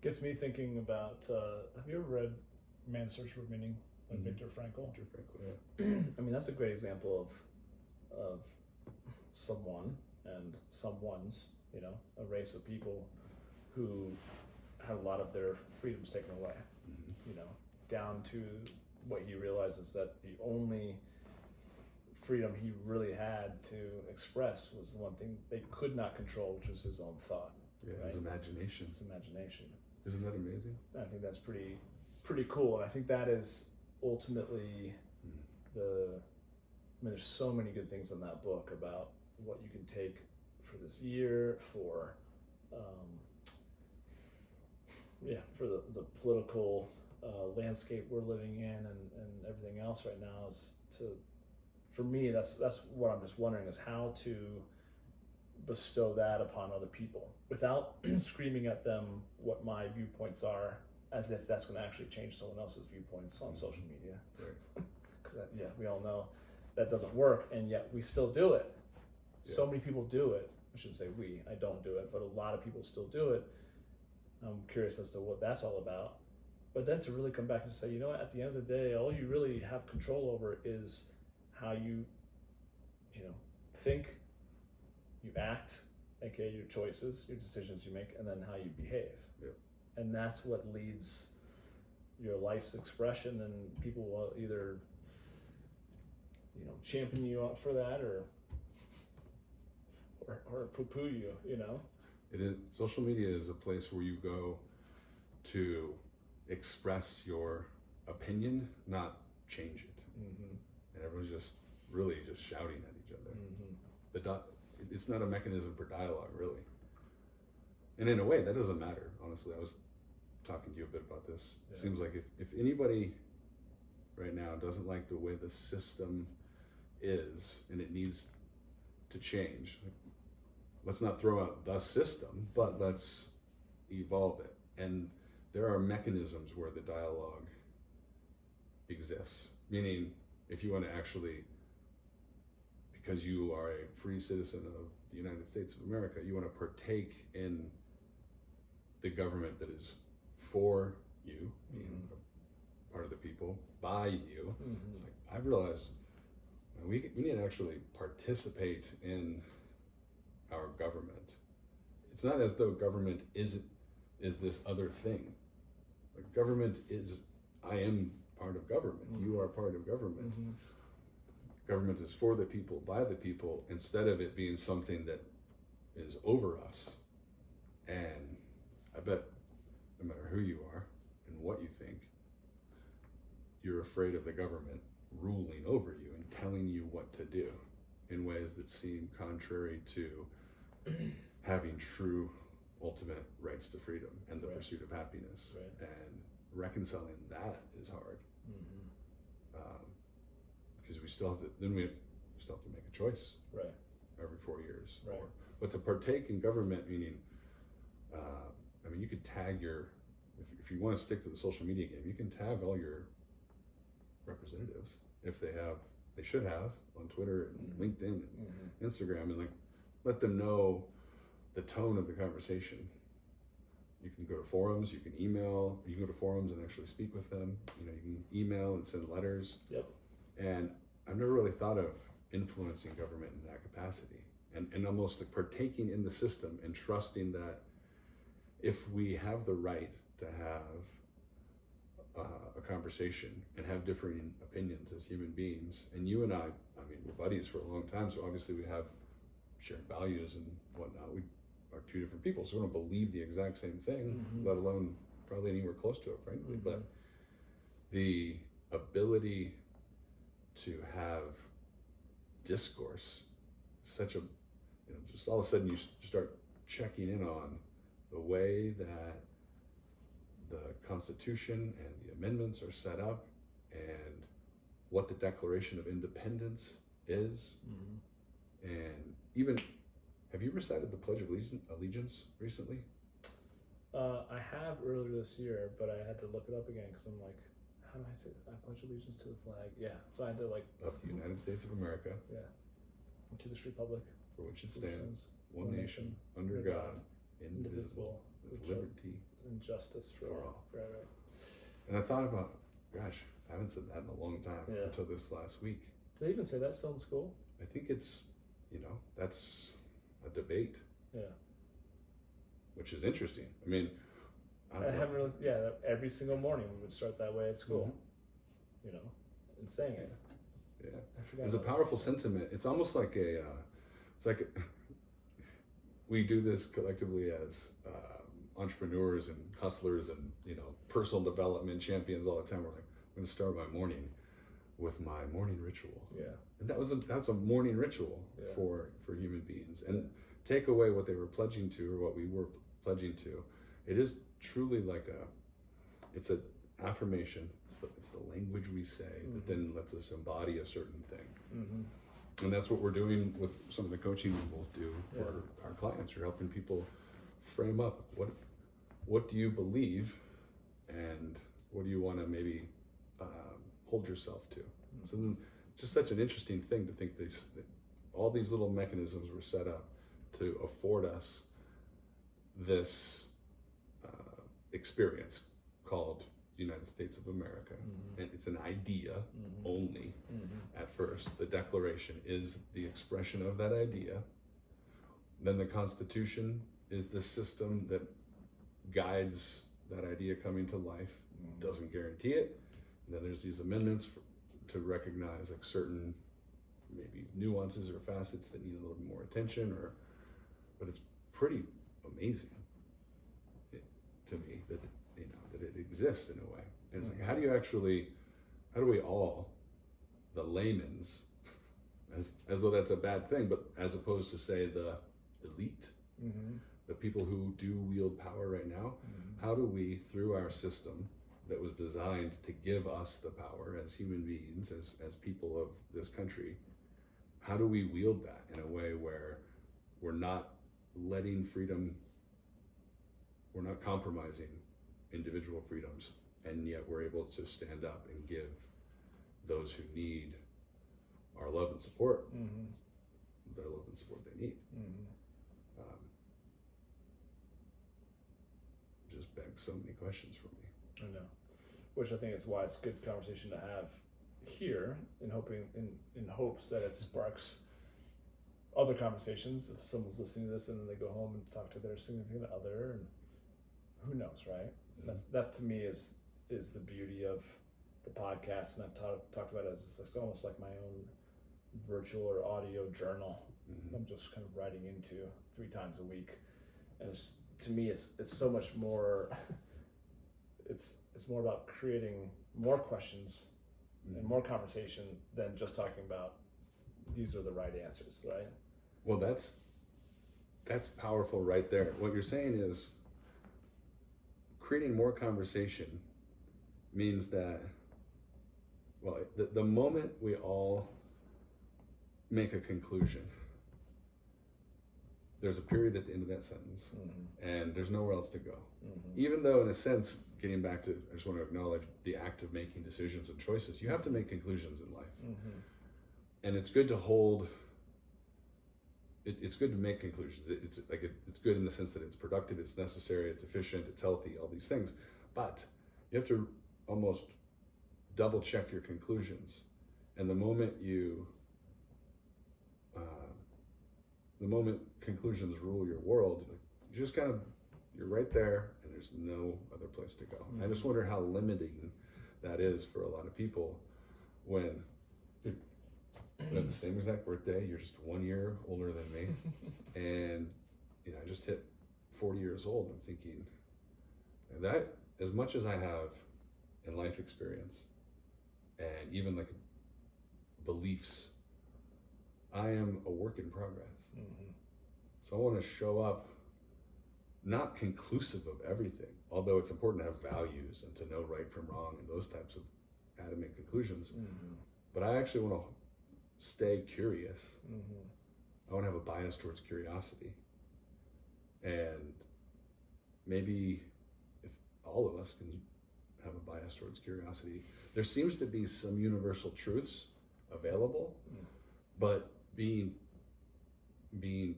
[SPEAKER 1] Gets me thinking about, have you ever read Man's Search for Meaning by Viktor Frankl?
[SPEAKER 2] Viktor Frankl, yeah.
[SPEAKER 1] I mean, that's a great example of someone and someone's, a race of people who had a lot of their freedoms taken away, down to what he realizes that the only freedom he really had to express was the one thing they could not control, which was his own thought.
[SPEAKER 2] Yeah, right? His imagination.
[SPEAKER 1] His imagination.
[SPEAKER 2] Isn't that amazing?
[SPEAKER 1] I think that's pretty cool, and I think that is ultimately there's so many good things in that book about what you can take for this year, for the political landscape we're living in, and everything else right now. For me, that's what I'm just wondering, is how to bestow that upon other people without screaming at them what my viewpoints are, as if that's going to actually change someone else's viewpoints on social media. Because we all know that doesn't work, and yet we still do it. Yeah. So many people do it. I shouldn't say we. I don't do it, but a lot of people still do it. I'm curious as to what that's all about. But then to really come back and say, at the end of the day, all you really have control over is how you, think, you act, aka your choices, your decisions you make, and then how you behave.
[SPEAKER 2] Yeah. And
[SPEAKER 1] that's what leads your life's expression, and people will either, champion you up for that or poo-poo you,
[SPEAKER 2] It is. Social media is a place where you go to express your opinion, not change it. And everyone's just shouting at each other. It's not a mechanism for dialogue, really. And in a way, that doesn't matter, honestly. I was talking to you a bit about this. Yeah. It seems like if anybody right now doesn't like the way the system is, and it needs to change, let's not throw out the system, but let's evolve it. And there are mechanisms where the dialogue exists. Meaning, if you want to actually, because you are a free citizen of the United States of America, you want to partake in the government that is for you, being part of the people, by you. It's like, I've realized we need to actually participate in our government. It's not as though government is this other thing. Like, government is, I am part of government. You are part of government. Government is for the people, by the people, instead of it being something that is over us. And I bet no matter who you are and what you think, you're afraid of the government ruling over you and telling you what to do in ways that seem contrary to having true ultimate rights to freedom and the pursuit of happiness. And reconciling that is hard. Because we still have to, we still have to make a choice every 4 years. But to partake in government, meaning, I mean, you could tag your, if you want to stick to the social media game, you can tag all your representatives if they should have on Twitter and LinkedIn and Instagram, and like let them know the tone of the conversation. You can go to forums, you can email, you can go to forums and actually speak with them. You know, you can email and send letters. And I've never really thought of influencing government in that capacity, and almost like partaking in the system and trusting that if we have the right to have a conversation and have differing opinions as human beings, and you and I mean, we're buddies for a long time, so obviously we have shared values and whatnot. We are two different people, so we don't believe the exact same thing, let alone probably anywhere close to it, frankly. But the ability to have discourse, such a, you know, just all of a sudden you start checking in on the way that the Constitution and the amendments are set up, and what the Declaration of Independence is. And even, have you recited the Pledge of Allegiance recently?
[SPEAKER 1] I have earlier this year, but I had to look it up again because I'm like, how do I say that? I pledge allegiance to the flag. Yeah, so I had to like.
[SPEAKER 2] Of the United States of America.
[SPEAKER 1] Yeah. And to this republic.
[SPEAKER 2] For which it stands, one nation, under God, indivisible, with liberty
[SPEAKER 1] and justice for all. Right.
[SPEAKER 2] And I thought about, gosh, I haven't said that in a long time until this last week.
[SPEAKER 1] Do they even say that still in school?
[SPEAKER 2] I think it's, you know, that's a debate. Which is interesting. I mean, I
[SPEAKER 1] haven't really, every single morning we would start that way at school, you know, and saying it.
[SPEAKER 2] It's a powerful sentiment. It's almost like we do this collectively as entrepreneurs and hustlers and, you know, personal development champions all the time. We're like, I'm going to start my morning with my morning ritual. And that's a morning ritual for human beings. And take away what they were pledging to or what we were pledging to. It is truly like it's an affirmation. It's the language we say that then lets us embody a certain thing. And that's what we're doing with some of the coaching we both do for our clients. We're helping people frame up what do you believe, and what do you want to maybe hold yourself to. So then, just such an interesting thing to think that all these little mechanisms were set up to afford us this experience called the United States of America. And it's an idea only at first. The Declaration is the expression of that idea. Then the Constitution is the system that guides that idea coming to life, doesn't guarantee it. And then there's these amendments to recognize like certain maybe nuances or facets that need a little bit more attention, but it's pretty amazing to me that, you know, that it exists in a way. And it's like, how do we all, the layman's, as though that's a bad thing, but as opposed to say the elite, the people who do wield power right now, how do we, through our system that was designed to give us the power as human beings, as people of this country, how do we wield that in a way where we're not letting freedom, we're not compromising individual freedoms, and yet we're able to stand up and give those who need our love and support, their love and support they need. Just begs so many questions for me.
[SPEAKER 1] I know, which I think is why it's a good conversation to have here, in hopes that it sparks other conversations. If someone's listening to this and then they go home and talk to their significant other, and who knows, right? That to me is the beauty of the podcast, and I've talked about it as it's almost like my own virtual or audio journal. I'm just kind of writing into 3 times a week, and to me it's so much more. it's more about creating more questions and more conversation than just talking about these are the right answers, right?
[SPEAKER 2] Well, that's powerful right there. What you're saying is creating more conversation means that, well, the moment we all make a conclusion, there's a period at the end of that sentence, and there's nowhere else to go. Even though, in a sense, getting back to, I just want to acknowledge the act of making decisions and choices. You have to make conclusions in life, and it's good to hold. It's good to make conclusions. It's good in the sense that it's productive, it's necessary, it's efficient, it's healthy, all these things. But you have to almost double check your conclusions, and the moment conclusions rule your world, you just kind of, you're right there, and there's no other place to go. I just wonder how limiting that is for a lot of people when you have the same exact birthday, you're just 1 year older than me, and I just hit 40 years old. I'm thinking that as much as I have in life experience and even like beliefs, I am a work in progress. So I want to show up not conclusive of everything, although it's important to have values and to know right from wrong and those types of adamant conclusions. But I actually want to stay curious. I want to have a bias towards curiosity. And maybe if all of us can have a bias towards curiosity, there seems to be some universal truths available, but being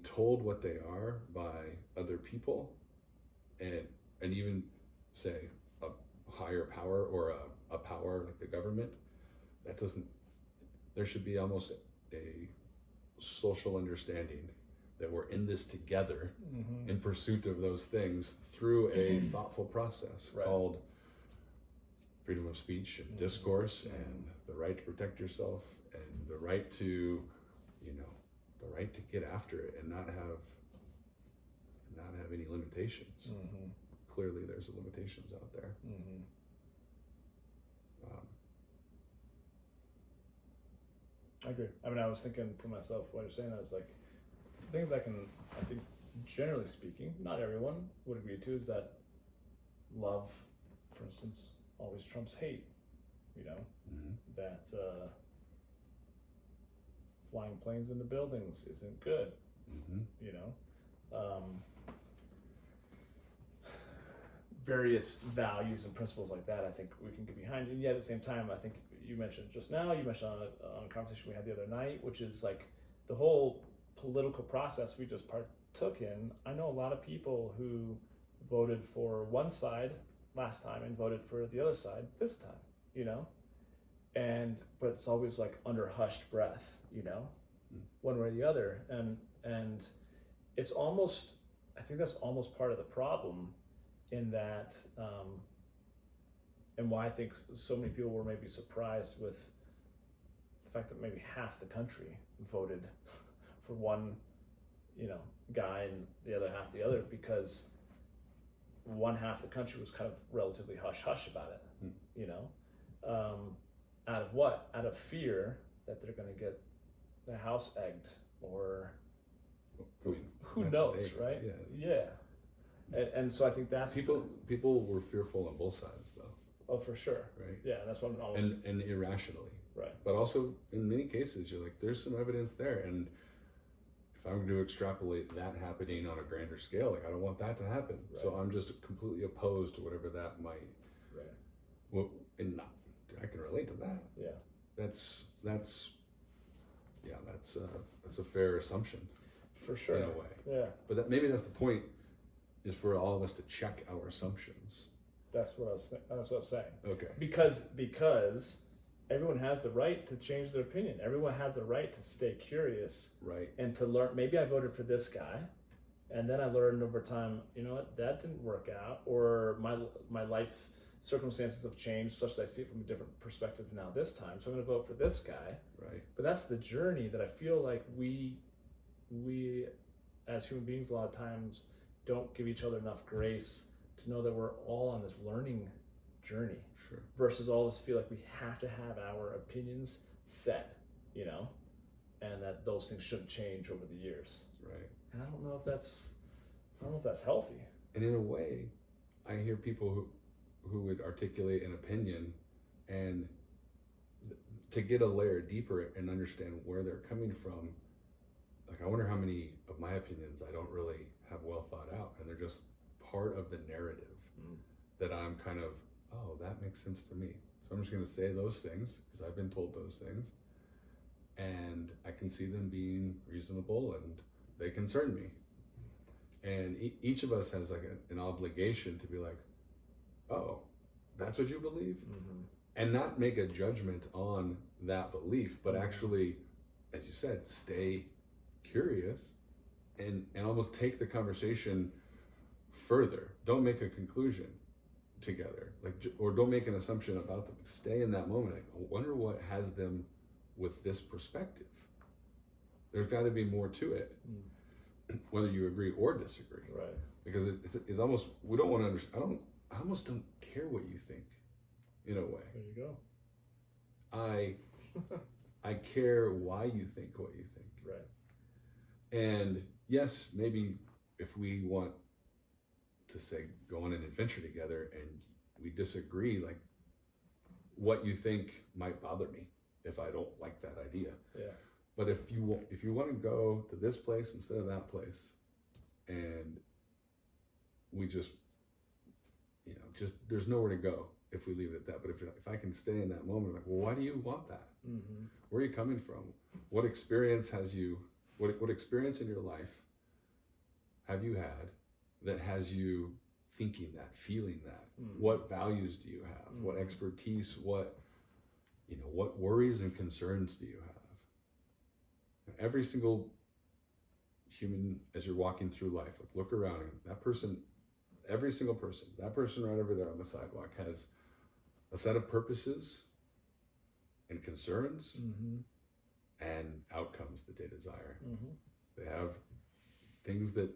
[SPEAKER 2] told what they are by other people, and even say a higher power or a power like the government, there should be almost a social understanding that we're in this together in pursuit of those things through a thoughtful process called freedom of speech and discourse, and the right to protect yourself, and the right to get after it and not have any limitations. Clearly there's limitations out there.
[SPEAKER 1] I agree. I mean, I was thinking to myself while you're saying that, I was like, things I think generally speaking, not everyone would agree to, is that love, for instance, always trumps hate. That flying planes into buildings isn't good. Various values and principles like that, I think we can get behind. And yet at the same time, I think you mentioned on a conversation we had the other night, which is like the whole political process we just partook in. I know a lot of people who voted for one side last time and voted for the other side this time, but it's always like under hushed breath, one way or the other. And it's almost, I think that's almost part of the problem, in that, and why I think so many people were maybe surprised with the fact that maybe half the country voted for one, guy and the other half the other, because one half the country was kind of relatively hush-hush about it, out of what? Out of fear that they're going to get their house egged, or who knows, right? Yeah. And so I think that's
[SPEAKER 2] people were fearful on both sides, though.
[SPEAKER 1] Oh, for sure.
[SPEAKER 2] Right.
[SPEAKER 1] Yeah, that's what I'm almost.
[SPEAKER 2] And irrationally.
[SPEAKER 1] Right.
[SPEAKER 2] But also, in many cases, you're like, there's some evidence there, and if I'm going to extrapolate that happening on a grander scale, like I don't want that to happen.
[SPEAKER 1] Right.
[SPEAKER 2] So I'm just completely opposed to whatever that might.
[SPEAKER 1] Right.
[SPEAKER 2] Well, and not, I can relate to that.
[SPEAKER 1] Yeah.
[SPEAKER 2] That's a fair assumption.
[SPEAKER 1] For sure.
[SPEAKER 2] In a way.
[SPEAKER 1] Yeah.
[SPEAKER 2] But maybe that's the point, is for all of us to check our assumptions.
[SPEAKER 1] That's what I was saying.
[SPEAKER 2] Okay.
[SPEAKER 1] Because everyone has the right to change their opinion. Everyone has the right to stay curious.
[SPEAKER 2] Right.
[SPEAKER 1] And to learn. Maybe I voted for this guy, and then I learned over time, you know what, that didn't work out, or my life circumstances have changed such that I see it from a different perspective now this time. So I'm going to vote for this guy.
[SPEAKER 2] Right.
[SPEAKER 1] But that's the journey that I feel like we as human beings a lot of times don't give each other enough grace to know that we're all on this learning journey.
[SPEAKER 2] Sure.
[SPEAKER 1] Versus all of us feel like we have to have our opinions set, you know, and that those things shouldn't change over the years.
[SPEAKER 2] Right.
[SPEAKER 1] And I don't know if that's healthy.
[SPEAKER 2] And in a way, I hear people who would articulate an opinion, and to get a layer deeper and understand where they're coming from, like I wonder how many of my opinions I don't really have well thought out, and they're just part of the narrative that I'm kind of, oh, that makes sense to me. So I'm just going to say those things because I've been told those things, and I can see them being reasonable and they concern me. And each of us has like an obligation to be like, oh, that's what you believe? Mm-hmm. And not make a judgment on that belief, but actually, as you said, stay curious and almost take the conversation further. Don't make a conclusion together, or don't make an assumption about them. Stay in that moment. Like, I wonder what has them with this perspective. There's got to be more to it, whether you agree or disagree.
[SPEAKER 1] Right.
[SPEAKER 2] Because it's almost, we don't want to understand. I almost don't care what you think, in a way.
[SPEAKER 1] There you
[SPEAKER 2] go. I care why you think what you think.
[SPEAKER 1] Right.
[SPEAKER 2] And yes, maybe if we want to say go on an adventure together and we disagree, like what you think might bother me if I don't like that idea.
[SPEAKER 1] Yeah.
[SPEAKER 2] But if you want to go to this place instead of that place, and we just there's nowhere to go if we leave it at that. But if I can stay in that moment, like, well, why do you want that? Mm-hmm. Where are you coming from? What experience what experience in your life have you had that has you thinking that, feeling that? Mm-hmm. What values do you have? Mm-hmm. What expertise? What worries and concerns do you have? Every single human, as you're walking through life, like look around, and that person, every single person, that person right over there on the sidewalk has a set of purposes and concerns and outcomes that they desire. Mm-hmm. They have things that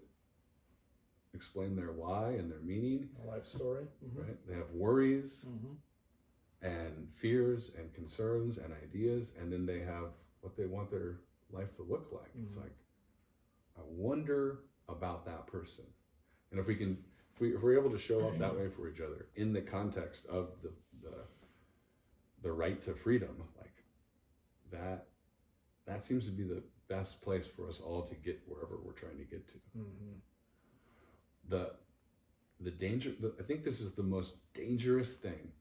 [SPEAKER 2] explain their why and their meaning.
[SPEAKER 1] A life story. Mm-hmm.
[SPEAKER 2] Right? They have worries and fears and concerns and ideas, and then they have what they want their life to look like. It's like, I wonder about that person. And if we're able to show up that way for each other in the context of the right to freedom, like that seems to be the best place for us all to get wherever we're trying to get to. Mm-hmm. The danger, I think this is the most dangerous thing.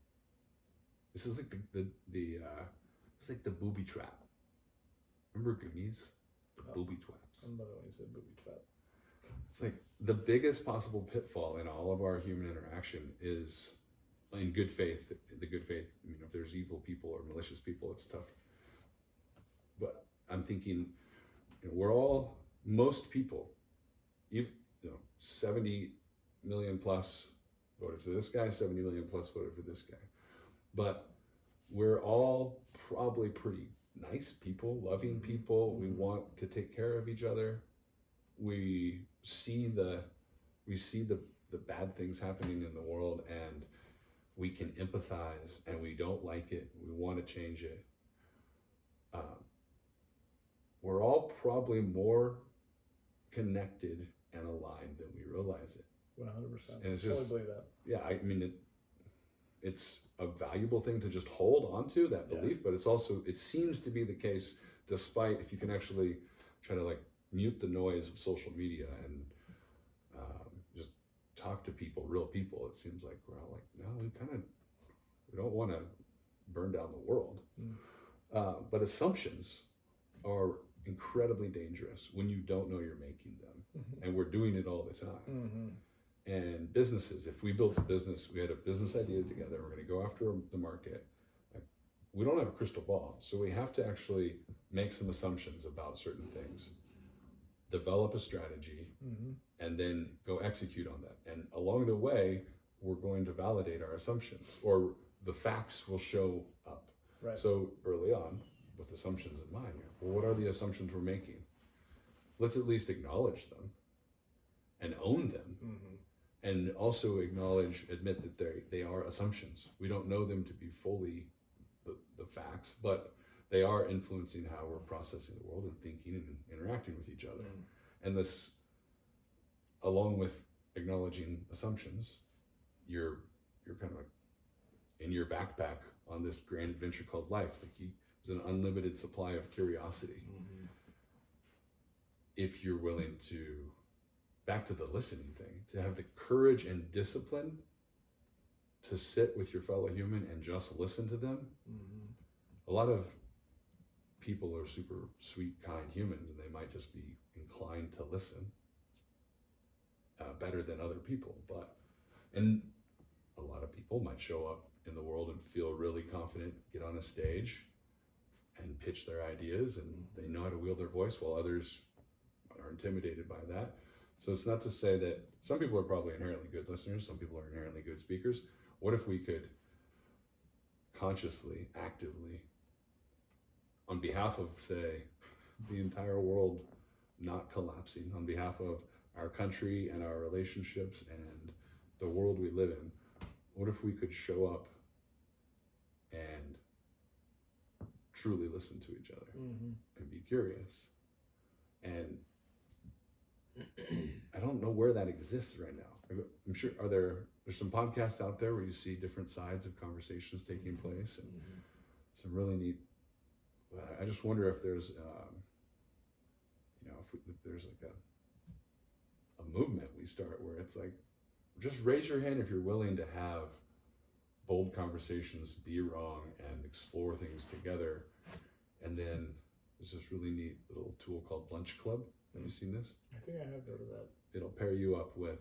[SPEAKER 2] This is like it's like the booby trap. Remember Goonies? Booby traps.
[SPEAKER 1] I remember when you said booby trap.
[SPEAKER 2] It's like the biggest possible pitfall in all of our human interaction is in good faith. The good faith, if there's evil people or malicious people, it's tough. But I'm thinking, most people, 70 million plus voted for this guy, 70 million plus voted for this guy. But we're all probably pretty nice people, loving people. We want to take care of each other. We see the bad things happening in the world, and we can empathize, and we don't like it. We want to change it. We're all probably more connected and aligned than we realize it.
[SPEAKER 1] 100%.
[SPEAKER 2] And it's
[SPEAKER 1] totally
[SPEAKER 2] just,
[SPEAKER 1] believe that.
[SPEAKER 2] Yeah, it's a valuable thing to just hold on to, that belief, but it seems to be the case, despite if you can actually try to mute the noise of social media and just talk to people, real people, it seems like we're all like, no, we don't want to burn down the world. But assumptions are incredibly dangerous when you don't know you're making them. And we're doing it all the time. And businesses, if we built a business, we had a business idea together, we're going to go after the market. Like, we don't have a crystal ball, so we have to actually make some assumptions about certain things, develop a strategy, and then go execute on that. And along the way, we're going to validate our assumptions, or the facts will show up.
[SPEAKER 1] Right.
[SPEAKER 2] So early on, with assumptions in mind, well, what are the assumptions we're making? Let's at least acknowledge them and own them. And also admit that they are assumptions. We don't know them to be fully the facts, but they are influencing how we're processing the world and thinking and interacting with each other. And this, along with acknowledging assumptions, you're kind of like in your backpack on this grand adventure called life. Like, there's an unlimited supply of curiosity. If you're willing to, back to the listening thing, to have the courage and discipline to sit with your fellow human and just listen to them. A lot of people are super sweet, kind humans, and they might just be inclined to listen better than other people. And a lot of people might show up in the world and feel really confident, get on a stage and pitch their ideas, and they know how to wield their voice, while others are intimidated by that. So it's not to say that some people are probably inherently good listeners, some people are inherently good speakers. What if we could consciously, actively, on behalf of, say, the entire world not collapsing, on behalf of our country and our relationships and the world we live in, what if we could show up and truly listen to each other and be curious? And I don't know where that exists right now. I'm sure there's some podcasts out there where you see different sides of conversations taking place, and some really neat. I just wonder if there's, if there's like a movement we start where it's like, just raise your hand if you're willing to have bold conversations, be wrong, and explore things together. And then there's this really neat little tool called Lunch Club. Have you seen this?
[SPEAKER 1] I think I have heard of that.
[SPEAKER 2] It'll pair you up with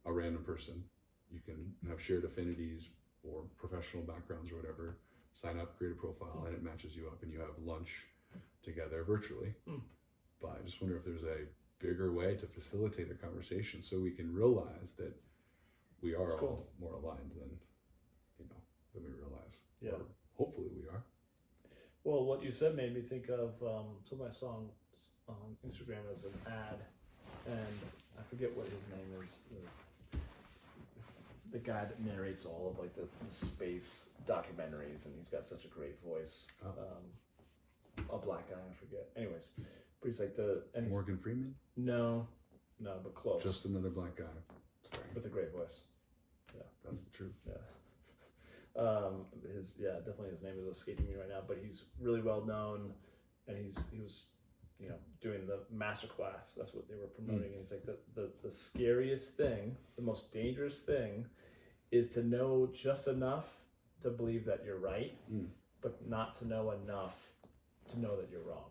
[SPEAKER 2] a random person. You can have shared affinities or professional backgrounds or whatever. Sign up, create a profile, and it matches you up, and you have lunch together virtually. But I just wonder if there's a bigger way to facilitate a conversation so we can realize that we are all more aligned than we realize.
[SPEAKER 1] Yeah.
[SPEAKER 2] Or hopefully we are.
[SPEAKER 1] Well, what you said made me think of something I saw on Instagram as an ad, and I forget what his name is. The guy that narrates all of like the space documentaries, and he's got such a great voice. A black guy, I forget. Anyways, but he's like
[SPEAKER 2] Morgan Freeman?
[SPEAKER 1] No, but close.
[SPEAKER 2] Just another black guy. Sorry.
[SPEAKER 1] With a great voice. Yeah.
[SPEAKER 2] That's the truth.
[SPEAKER 1] Yeah. Definitely his name is escaping me right now, but he's really well known, and he was doing the master class. That's what they were promoting. And he's like, the scariest thing, the most dangerous thing, is to know just enough to believe that you're right, but not to know enough to know that you're wrong.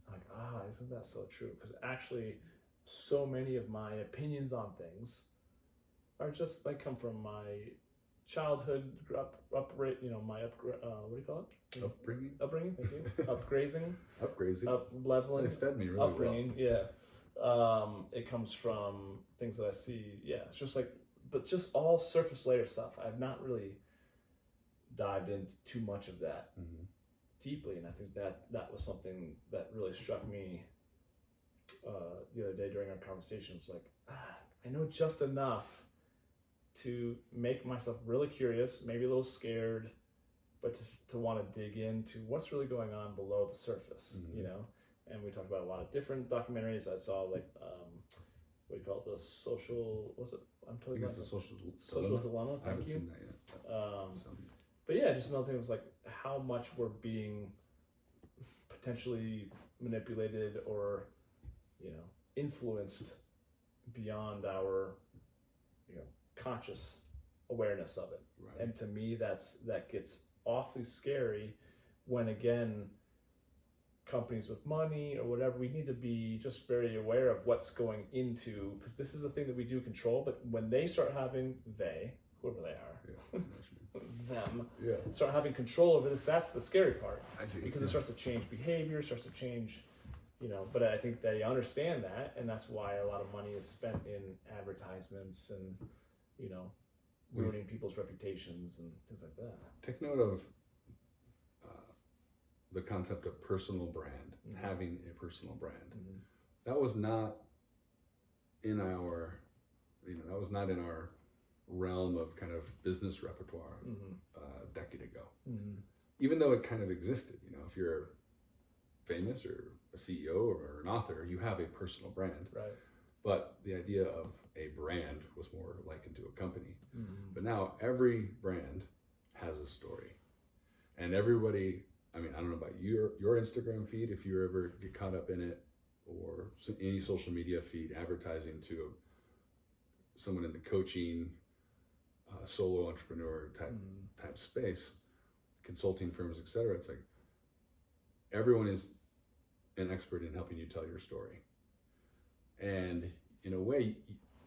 [SPEAKER 1] Like, isn't that so true? Because actually, so many of my opinions on things are just like come from my childhood, what do you call it? Upbringing, thank you. Upgrazing. Up-leveling.
[SPEAKER 2] They fed me really
[SPEAKER 1] upbringing, well. Yeah. It comes from things that I see. Yeah, it's just like, but just all surface layer stuff. I've not really dived into too much of that deeply, and I think that was something that really struck me the other day during our conversation. It was like, I know just enough to make myself really curious, maybe a little scared, but to want to dig into what's really going on below the surface, And we talked about a lot of different documentaries. I saw like, what do you call it? The social, what's it? I'm totally
[SPEAKER 2] I think it's the
[SPEAKER 1] social dilemma.
[SPEAKER 2] I haven't
[SPEAKER 1] Thank you.
[SPEAKER 2] seen that yet.
[SPEAKER 1] But yeah, just another thing was like how much we're being potentially manipulated or, influenced beyond our, conscious awareness of it.
[SPEAKER 2] Right.
[SPEAKER 1] And to me, that gets awfully scary when, again, companies with money or whatever, we need to be just very aware of what's going into, because this is the thing that we do control. But when they start having, whoever they are, them, start having control over this, that's the scary part.
[SPEAKER 2] I see.
[SPEAKER 1] Because it starts to change behavior, starts to change, but I think they understand that, and that's why a lot of money is spent in advertisements and, ruining people's reputations and things like that.
[SPEAKER 2] Take note of the concept of personal brand, having a personal brand. That was not in our, realm of kind of business repertoire a decade ago. Even though it kind of existed, if you're famous or a CEO or an author, you have a personal brand.
[SPEAKER 1] Right.
[SPEAKER 2] But the idea of a brand was more likened to a company. But now every brand has a story, and everybody. I mean, I don't know about your Instagram feed, if you ever get caught up in it, or any social media feed advertising to someone in the coaching, solo entrepreneur type space, consulting firms, etc. It's like everyone is an expert in helping you tell your story, and in a way,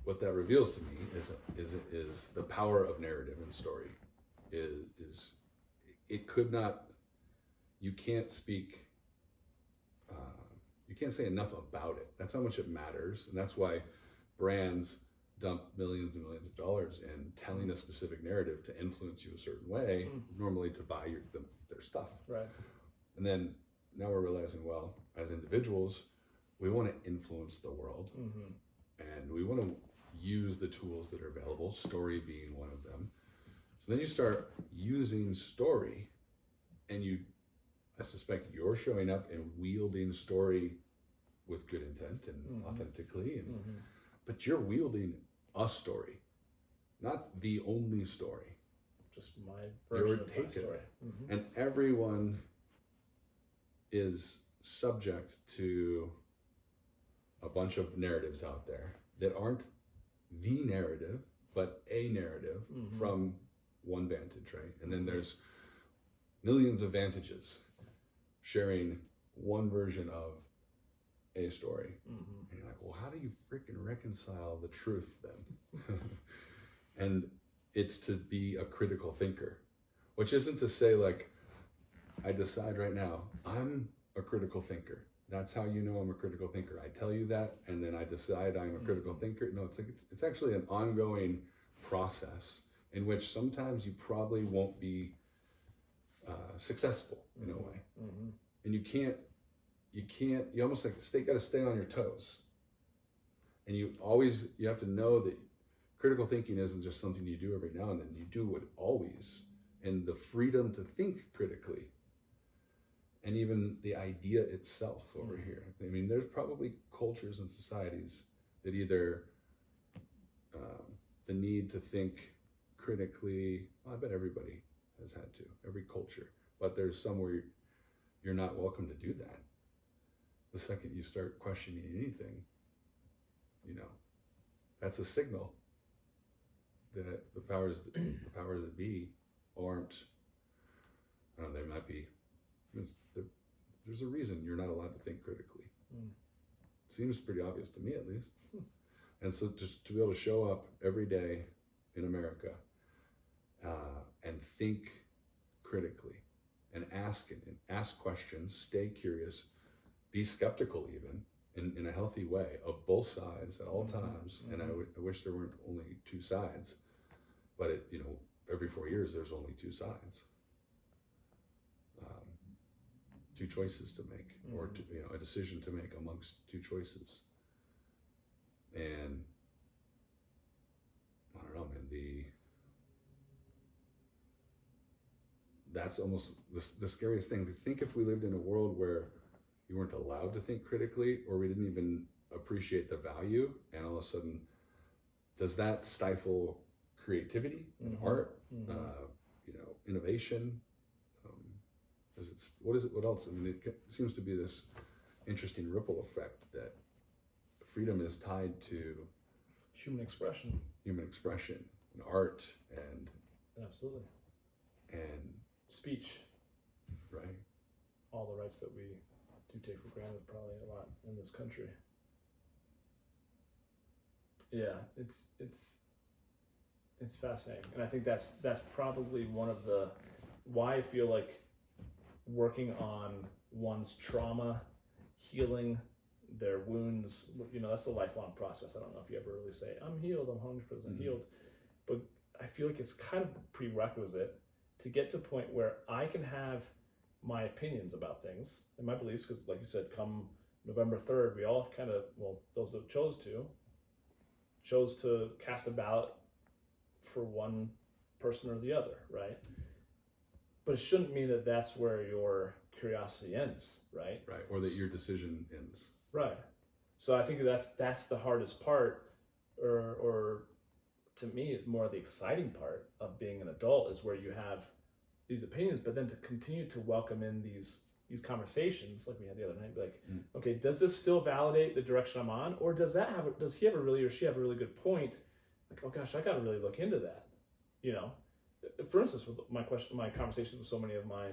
[SPEAKER 2] what that reveals to me is the power of narrative and story. Is it could not. You can't speak, you can't say enough about it. That's how much it matters. And that's why brands dump millions and millions of dollars in telling a specific narrative to influence you a certain way, normally to buy their stuff.
[SPEAKER 1] Right.
[SPEAKER 2] And then now we're realizing, well, as individuals, we want to influence the world. And we want to use the tools that are available, story being one of them. So then you start using story, and I suspect you're showing up and wielding story with good intent and authentically, but you're wielding a story, not the only story.
[SPEAKER 1] Just my version of my story.
[SPEAKER 2] And everyone is subject to a bunch of narratives out there that aren't the narrative, but a narrative from one vantage, right? And then there's millions of vantages sharing one version of a story. And you're like, well, how do you freaking reconcile the truth then? And it's to be a critical thinker, which isn't to say like, I decide right now, I'm a critical thinker. That's how you know I'm a critical thinker. I tell you that, and then I decide I'm a critical thinker. No, it's actually an ongoing process in which sometimes you probably won't be successful in a way, and you almost like got to stay on your toes, and you have to know that critical thinking isn't just something you do every now and then. You do it always, and the freedom to think critically, and even the idea itself over here. I mean, there's probably cultures and societies that either the need to think critically. Well, I bet everybody has had to, every culture. But there's somewhere you're not welcome to do that. The second you start questioning anything, that's a signal that the powers that be aren't. I don't know, they might be. There's a reason you're not allowed to think critically. Seems pretty obvious to me, at least. And so just to be able to show up every day in America and think critically and ask questions, stay curious, be skeptical even in a healthy way of both sides at all times. And I wish there weren't only two sides, but every 4 years there's only two sides. Two choices to make, or a decision to make amongst two choices. And I don't know, man, that's almost the scariest thing. To think if we lived in a world where you weren't allowed to think critically, or we didn't even appreciate the value, and all of a sudden, does that stifle creativity and art, innovation, What is it? What else? I mean, it seems to be this interesting ripple effect that freedom is tied to
[SPEAKER 1] human expression,
[SPEAKER 2] and art, and
[SPEAKER 1] absolutely,
[SPEAKER 2] and
[SPEAKER 1] speech,
[SPEAKER 2] right?
[SPEAKER 1] All the rights that we do take for granted, probably a lot in this country. Yeah, it's fascinating, and I think that's probably one of the why I feel like working on one's trauma, healing their wounds, that's a lifelong process. I don't know if you ever really say, I'm healed, I'm 100% healed, but I feel like it's kind of a prerequisite to get to a point where I can have my opinions about things and my beliefs, because like you said, come November 3rd, we all kind of, those that chose to cast a ballot for one person or the other, right? But it shouldn't mean that that's where your curiosity ends, right?
[SPEAKER 2] Right, or that your decision ends.
[SPEAKER 1] Right. So I think that's the hardest part, or to me, more the exciting part of being an adult is where you have these opinions, but then to continue to welcome in these conversations, like we had the other night, be like, okay, does this still validate the direction I'm on, or does he have a really, or she have a really good point? Like, oh gosh, I got to really look into that. For instance, with my conversations with so many of my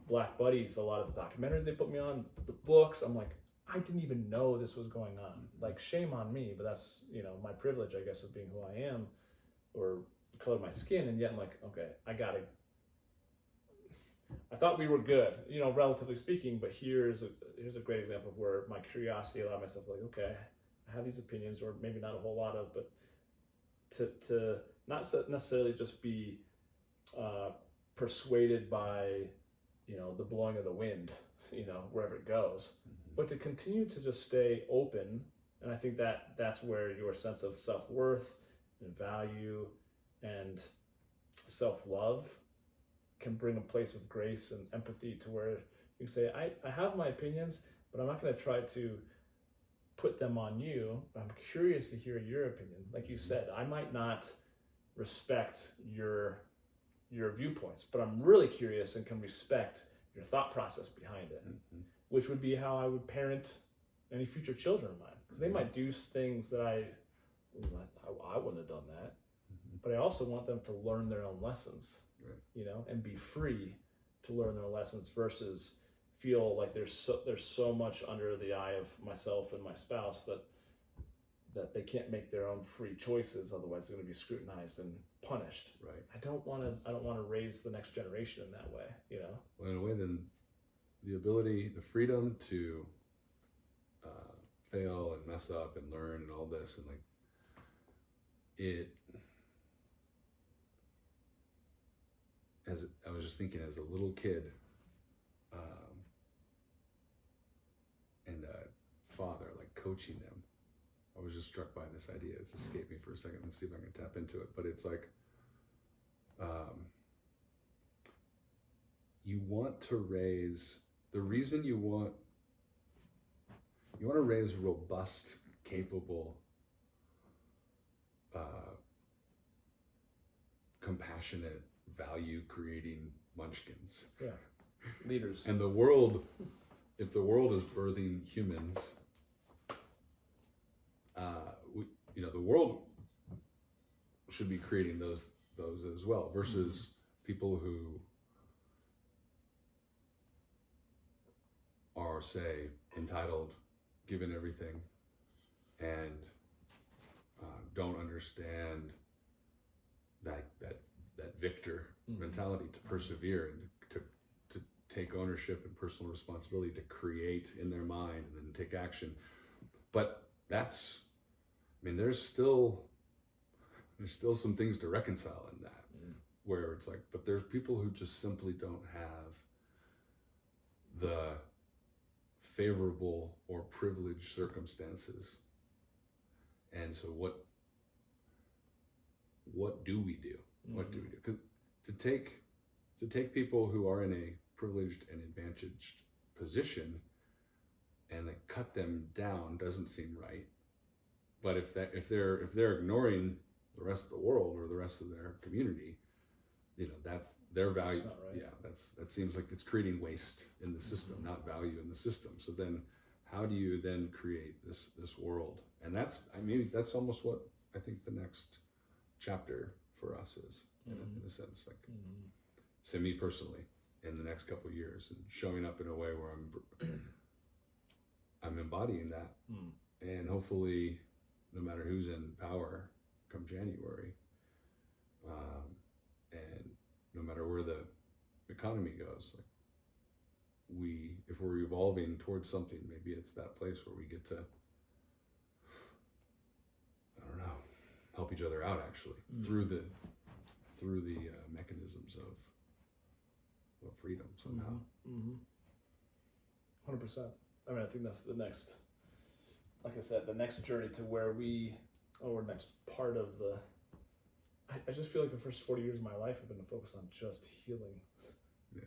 [SPEAKER 1] Black buddies, a lot of the documentaries they put me on, the books, I'm like, I didn't even know this was going on. Like, shame on me, but that's, my privilege, I guess, of being who I am, or the color of my skin. And yet I'm like, okay, I thought we were good, relatively speaking, but here's a great example of where my curiosity allowed myself, like, okay, I have these opinions, or maybe not a whole lot of, but to not necessarily just be persuaded by, the blowing of the wind, wherever it goes, but to continue to just stay open. And I think that's where your sense of self-worth and value and self-love can bring a place of grace and empathy to where you say, I have my opinions, but I'm not going to try to put them on you. I'm curious to hear your opinion. Like you said, I might not respect your viewpoints, but I'm really curious and can respect your thought process behind it, which would be how I would parent any future children of mine, because they might do things that I wouldn't have done that, but I also want them to learn their own lessons, and be free to learn their lessons versus feel like there's so much under the eye of myself and my spouse that they can't make their own free choices, otherwise they're going to be scrutinized and punished.
[SPEAKER 2] Right.
[SPEAKER 1] I don't want to raise the next generation in that way,
[SPEAKER 2] Well, in a way, then the freedom to fail and mess up and learn and all this, and like it. As I was just thinking, as a little kid, and a father, like coaching them, I was just struck by this idea. It's escaped me for a second. Let's see if I can tap into it. But it's like, you want to raise, the reason you want to raise robust, capable, compassionate, value-creating munchkins.
[SPEAKER 1] Yeah, leaders.
[SPEAKER 2] And the world, if the world is birthing humans, the world should be creating those as well, versus people who are, say, entitled, given everything, and don't understand that victor mentality, to persevere and to take ownership and personal responsibility, to create in their mind and then take action. But there's still some things to reconcile in that, where it's like, but there's people who just simply don't have the favorable or privileged circumstances. And so what do we do? What do we do? Because to take people who are in a privileged and advantaged position and then cut them down doesn't seem right. But if they're ignoring the rest of the world or the rest of their community, their value.
[SPEAKER 1] It's not right.
[SPEAKER 2] Yeah, that seems like it's creating waste in the system, not value in the system. So then, how do you then create this world? And that's almost what I think the next chapter for us is, in a sense. Like, say me personally, in the next couple of years, and showing up in a way where I'm embodying that, and hopefully, no matter who's in power come January, and no matter where the economy goes, like, if we're evolving towards something, maybe it's that place where we get to, I don't know, help each other out actually through the mechanisms of freedom somehow.
[SPEAKER 1] 100%. I mean, I think that's the next, like I said, the next journey to where next part of I just feel like the first 40 years of my life have been focused on just healing,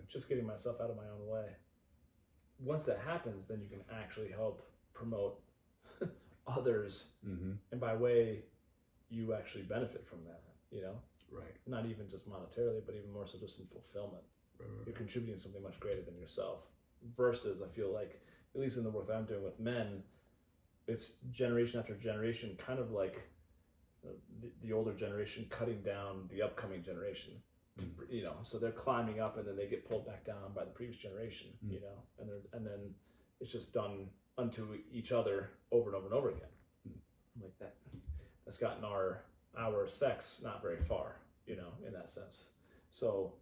[SPEAKER 1] just getting myself out of my own way. Once that happens, then you can actually help promote others, and by way, you actually benefit from that,
[SPEAKER 2] Right.
[SPEAKER 1] Not even just monetarily, but even more so just in fulfillment.
[SPEAKER 2] Right.
[SPEAKER 1] You're contributing something much greater than yourself. Versus, I feel like, at least in the work that I'm doing with men, it's generation after generation, kind of like the older generation cutting down the upcoming generation. So they're climbing up and then they get pulled back down by the previous generation, and then it's just done unto each other over and over and over again. Like that's gotten our sex not very far, in that sense. So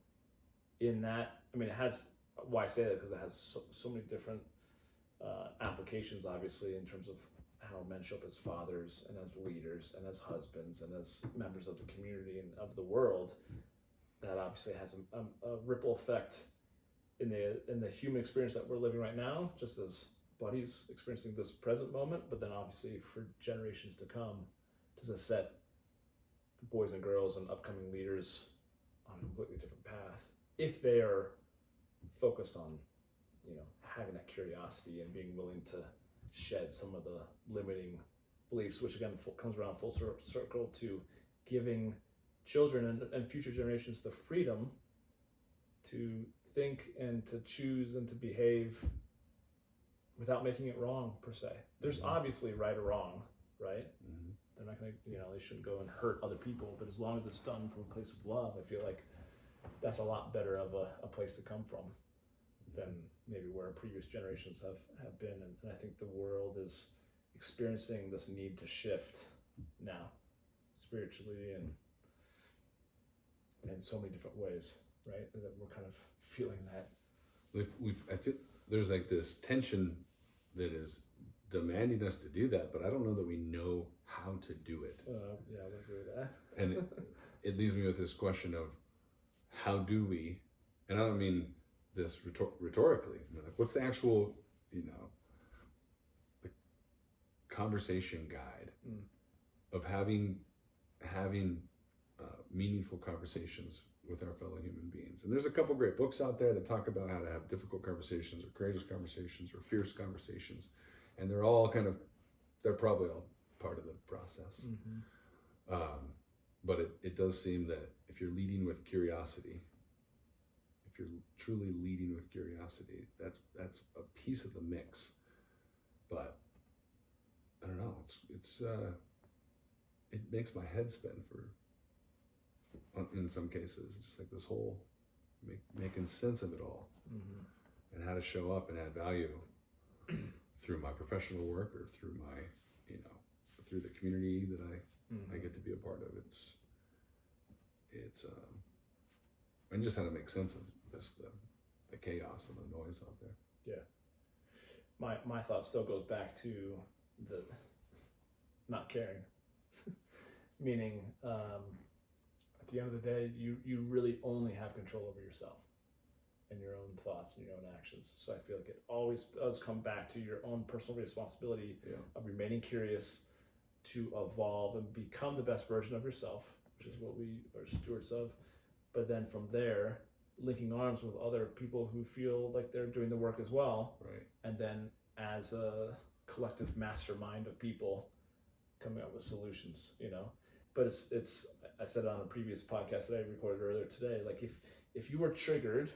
[SPEAKER 1] in that, I mean, it has, why I say that, because it has so many different applications, obviously, in terms of how men show up as fathers and as leaders and as husbands and as members of the community and of the world. That obviously has a ripple effect in the human experience that we're living right now, just as buddies experiencing this present moment, but then obviously for generations to come, to set boys and girls and upcoming leaders on a completely different path, if they are focused on, having that curiosity and being willing to shed some of the limiting beliefs, which again comes around full circle to giving children and future generations the freedom to think and to choose and to behave without making it wrong, per se. There's obviously right or wrong, right? They're not going to, they shouldn't go and hurt other people, but as long as it's done from a place of love, I feel like that's a lot better of a place to come from than maybe where previous generations have been. And I think the world is experiencing this need to shift now, spiritually and in so many different ways, right? That we're kind of feeling that.
[SPEAKER 2] I feel there's like this tension that is demanding us to do that, but I don't know that we know how to do it.
[SPEAKER 1] Yeah, I would agree with that.
[SPEAKER 2] And it leaves me with this question of how do we, and I don't mean this rhetorically, like what's the actual, the conversation guide of having meaningful conversations with our fellow human beings. And there's a couple great books out there that talk about how to have difficult conversations or courageous conversations or fierce conversations. And they're probably all part of the process. But it does seem that if you're leading with curiosity, if you're truly leading with curiosity, that's a piece of the mix. But I don't know, it makes my head spin in some cases, just like this whole making sense of it all, and how to show up and add value through my professional work or through my, through the community that I get to be a part of. It's and just how to make sense of just the chaos and the noise out there.
[SPEAKER 1] Yeah. My thought still goes back to the not caring, meaning at the end of the day, you really only have control over yourself and your own thoughts and your own actions. So I feel like it always does come back to your own personal responsibility of remaining curious to evolve and become the best version of yourself, which is what we are stewards of. But then from there, linking arms with other people who feel like they're doing the work as well.
[SPEAKER 2] Right.
[SPEAKER 1] And then as a collective mastermind of people coming up with solutions, But it's I said it on a previous podcast that I recorded earlier today, like if you were triggered,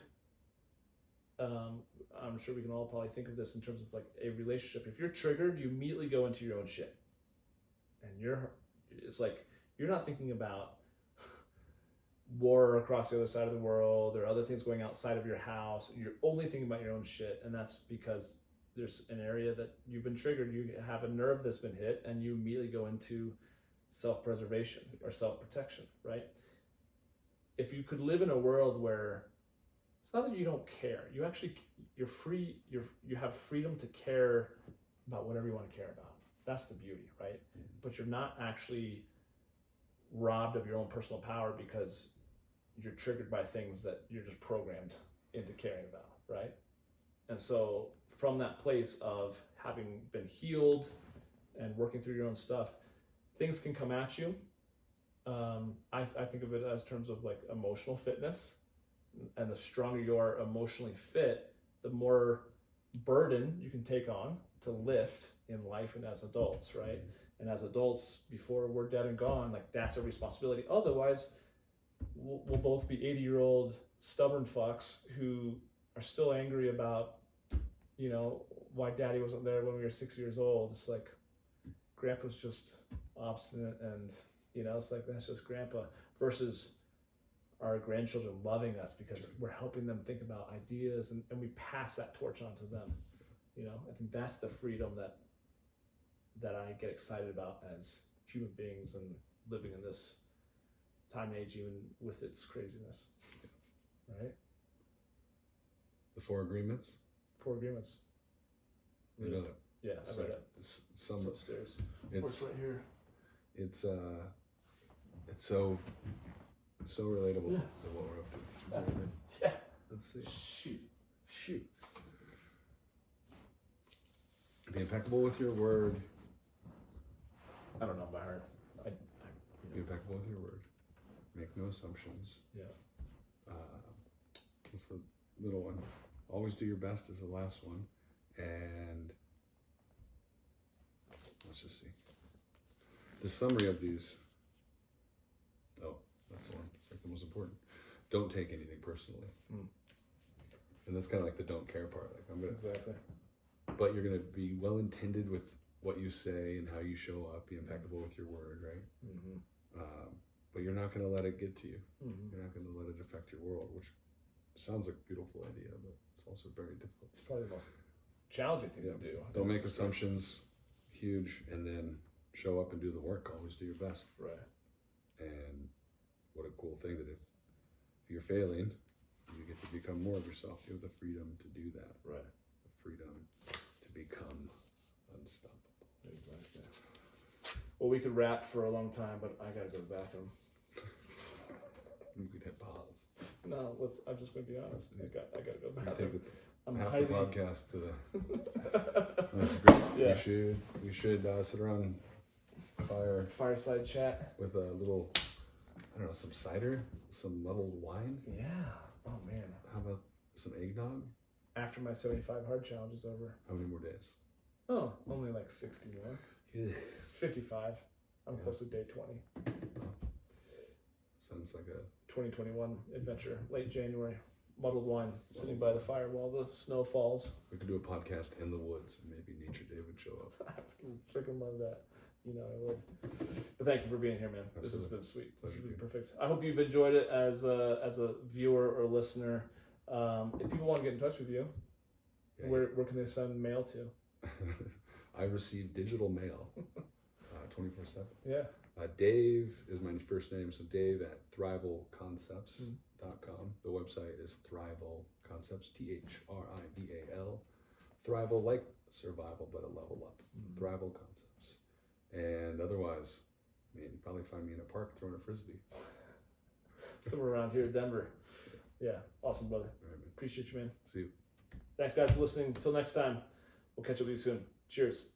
[SPEAKER 1] I'm sure we can all probably think of this in terms of like a relationship. If you're triggered, you immediately go into your own shit, and it's like you're not thinking about war across the other side of the world or other things going outside of your house. You're only thinking about your own shit, and that's because there's an area that you've been triggered. You have a nerve that's been hit, and you immediately go into self-preservation or self-protection, right? If you could live in a world where it's not that you don't care, you're free, you have freedom to care about whatever you want to care about. That's the beauty, right? But you're not actually robbed of your own personal power because you're triggered by things that you're just programmed into caring about, right? And so from that place of having been healed and working through your own stuff, things can come at you. I think of it as terms of like emotional fitness, and the stronger you are emotionally fit, the more burden you can take on to lift in life and as adults, right? And as adults, before we're dead and gone, like that's a responsibility. Otherwise, we'll both be 80-year-old stubborn fucks who are still angry about, you know, why daddy wasn't there when we were 6 years old. It's like grandpa's just obstinate, and you know, it's like that's just grandpa, versus our grandchildren loving us because we're helping them think about ideas, and we pass that torch on to them. You know, I think that's the freedom that I get excited about as human beings and living in this time and age, even with its craziness. Right?
[SPEAKER 2] The 4 Agreements?
[SPEAKER 1] 4 Agreements.
[SPEAKER 2] You know that?
[SPEAKER 1] Yeah, I read it.
[SPEAKER 2] It's
[SPEAKER 1] upstairs. It's right here.
[SPEAKER 2] It's so relatable to what we're up to.
[SPEAKER 1] Yeah.
[SPEAKER 2] Let's see.
[SPEAKER 1] Shoot.
[SPEAKER 2] Be impeccable with your word.
[SPEAKER 1] I don't know by heart.
[SPEAKER 2] Be impeccable with your word. Make no assumptions.
[SPEAKER 1] Yeah.
[SPEAKER 2] What's the middle one? Always do your best is the last one. And let's just see. The summary of these. Oh, that's the one. It's like the most important. Don't take anything personally. And that's kind of like the don't care part. Like I'm gonna.
[SPEAKER 1] Exactly.
[SPEAKER 2] But you're gonna be well intended with what you say and how you show up. Be impeccable with your word, right?
[SPEAKER 1] Mm-hmm.
[SPEAKER 2] But you're not gonna let it get to you.
[SPEAKER 1] Mm-hmm.
[SPEAKER 2] You're not gonna let it affect your world, which sounds like a beautiful idea, but it's also very difficult.
[SPEAKER 1] It's probably the most challenging thing to do.
[SPEAKER 2] Don't make assumptions. Huge, and then show up and do the work. Always do your best.
[SPEAKER 1] Right.
[SPEAKER 2] And what a cool thing that if you're failing, you get to become more of yourself. You have the freedom to do that.
[SPEAKER 1] Right.
[SPEAKER 2] The freedom to become unstoppable.
[SPEAKER 1] Exactly. Well, we could rap for a long time, but I gotta go to the bathroom.
[SPEAKER 2] You could hit pause.
[SPEAKER 1] No, I'm just gonna be honest. I gotta go to the
[SPEAKER 2] You
[SPEAKER 1] bathroom.
[SPEAKER 2] take
[SPEAKER 1] I'm
[SPEAKER 2] half
[SPEAKER 1] highly...
[SPEAKER 2] the podcast to the. That's great.
[SPEAKER 1] Yeah.
[SPEAKER 2] We should sit around
[SPEAKER 1] fireside chat
[SPEAKER 2] with a little, I don't know, some cider, some muddled wine.
[SPEAKER 1] Yeah. Oh man.
[SPEAKER 2] How about some eggnog?
[SPEAKER 1] After my 75 hard challenge is over.
[SPEAKER 2] How many more days?
[SPEAKER 1] Oh, only like 60 more.
[SPEAKER 2] Yes.
[SPEAKER 1] 55. I'm close to day 20.
[SPEAKER 2] Sounds like a
[SPEAKER 1] 2021 adventure. Late January. Muddled wine. Sitting by the fire while the snow falls.
[SPEAKER 2] We could do a podcast in the woods, and maybe Nature Day would show up.
[SPEAKER 1] I would freaking love that. You know, I would. But thank you for being here, man.
[SPEAKER 2] Absolutely.
[SPEAKER 1] This has been sweet. This has been
[SPEAKER 2] Pleasure.
[SPEAKER 1] perfect. I hope you've enjoyed it as a viewer or listener. If people want to get in touch with you, where can they send mail to?
[SPEAKER 2] I receive digital mail 24/7.
[SPEAKER 1] Yeah.
[SPEAKER 2] Dave is my first name, so Dave at thrivalconcepts.com. The website is Thrival Concepts, THRIVAL. Thrival, like survival, but a level up. Thrival Concepts. And otherwise, man, you probably find me in a park throwing a frisbee.
[SPEAKER 1] Somewhere around here, Denver. Yeah, awesome, brother.
[SPEAKER 2] All right, man.
[SPEAKER 1] Appreciate you, man.
[SPEAKER 2] See you.
[SPEAKER 1] Thanks, guys, for listening. Until next time, we'll catch up with you soon. Cheers.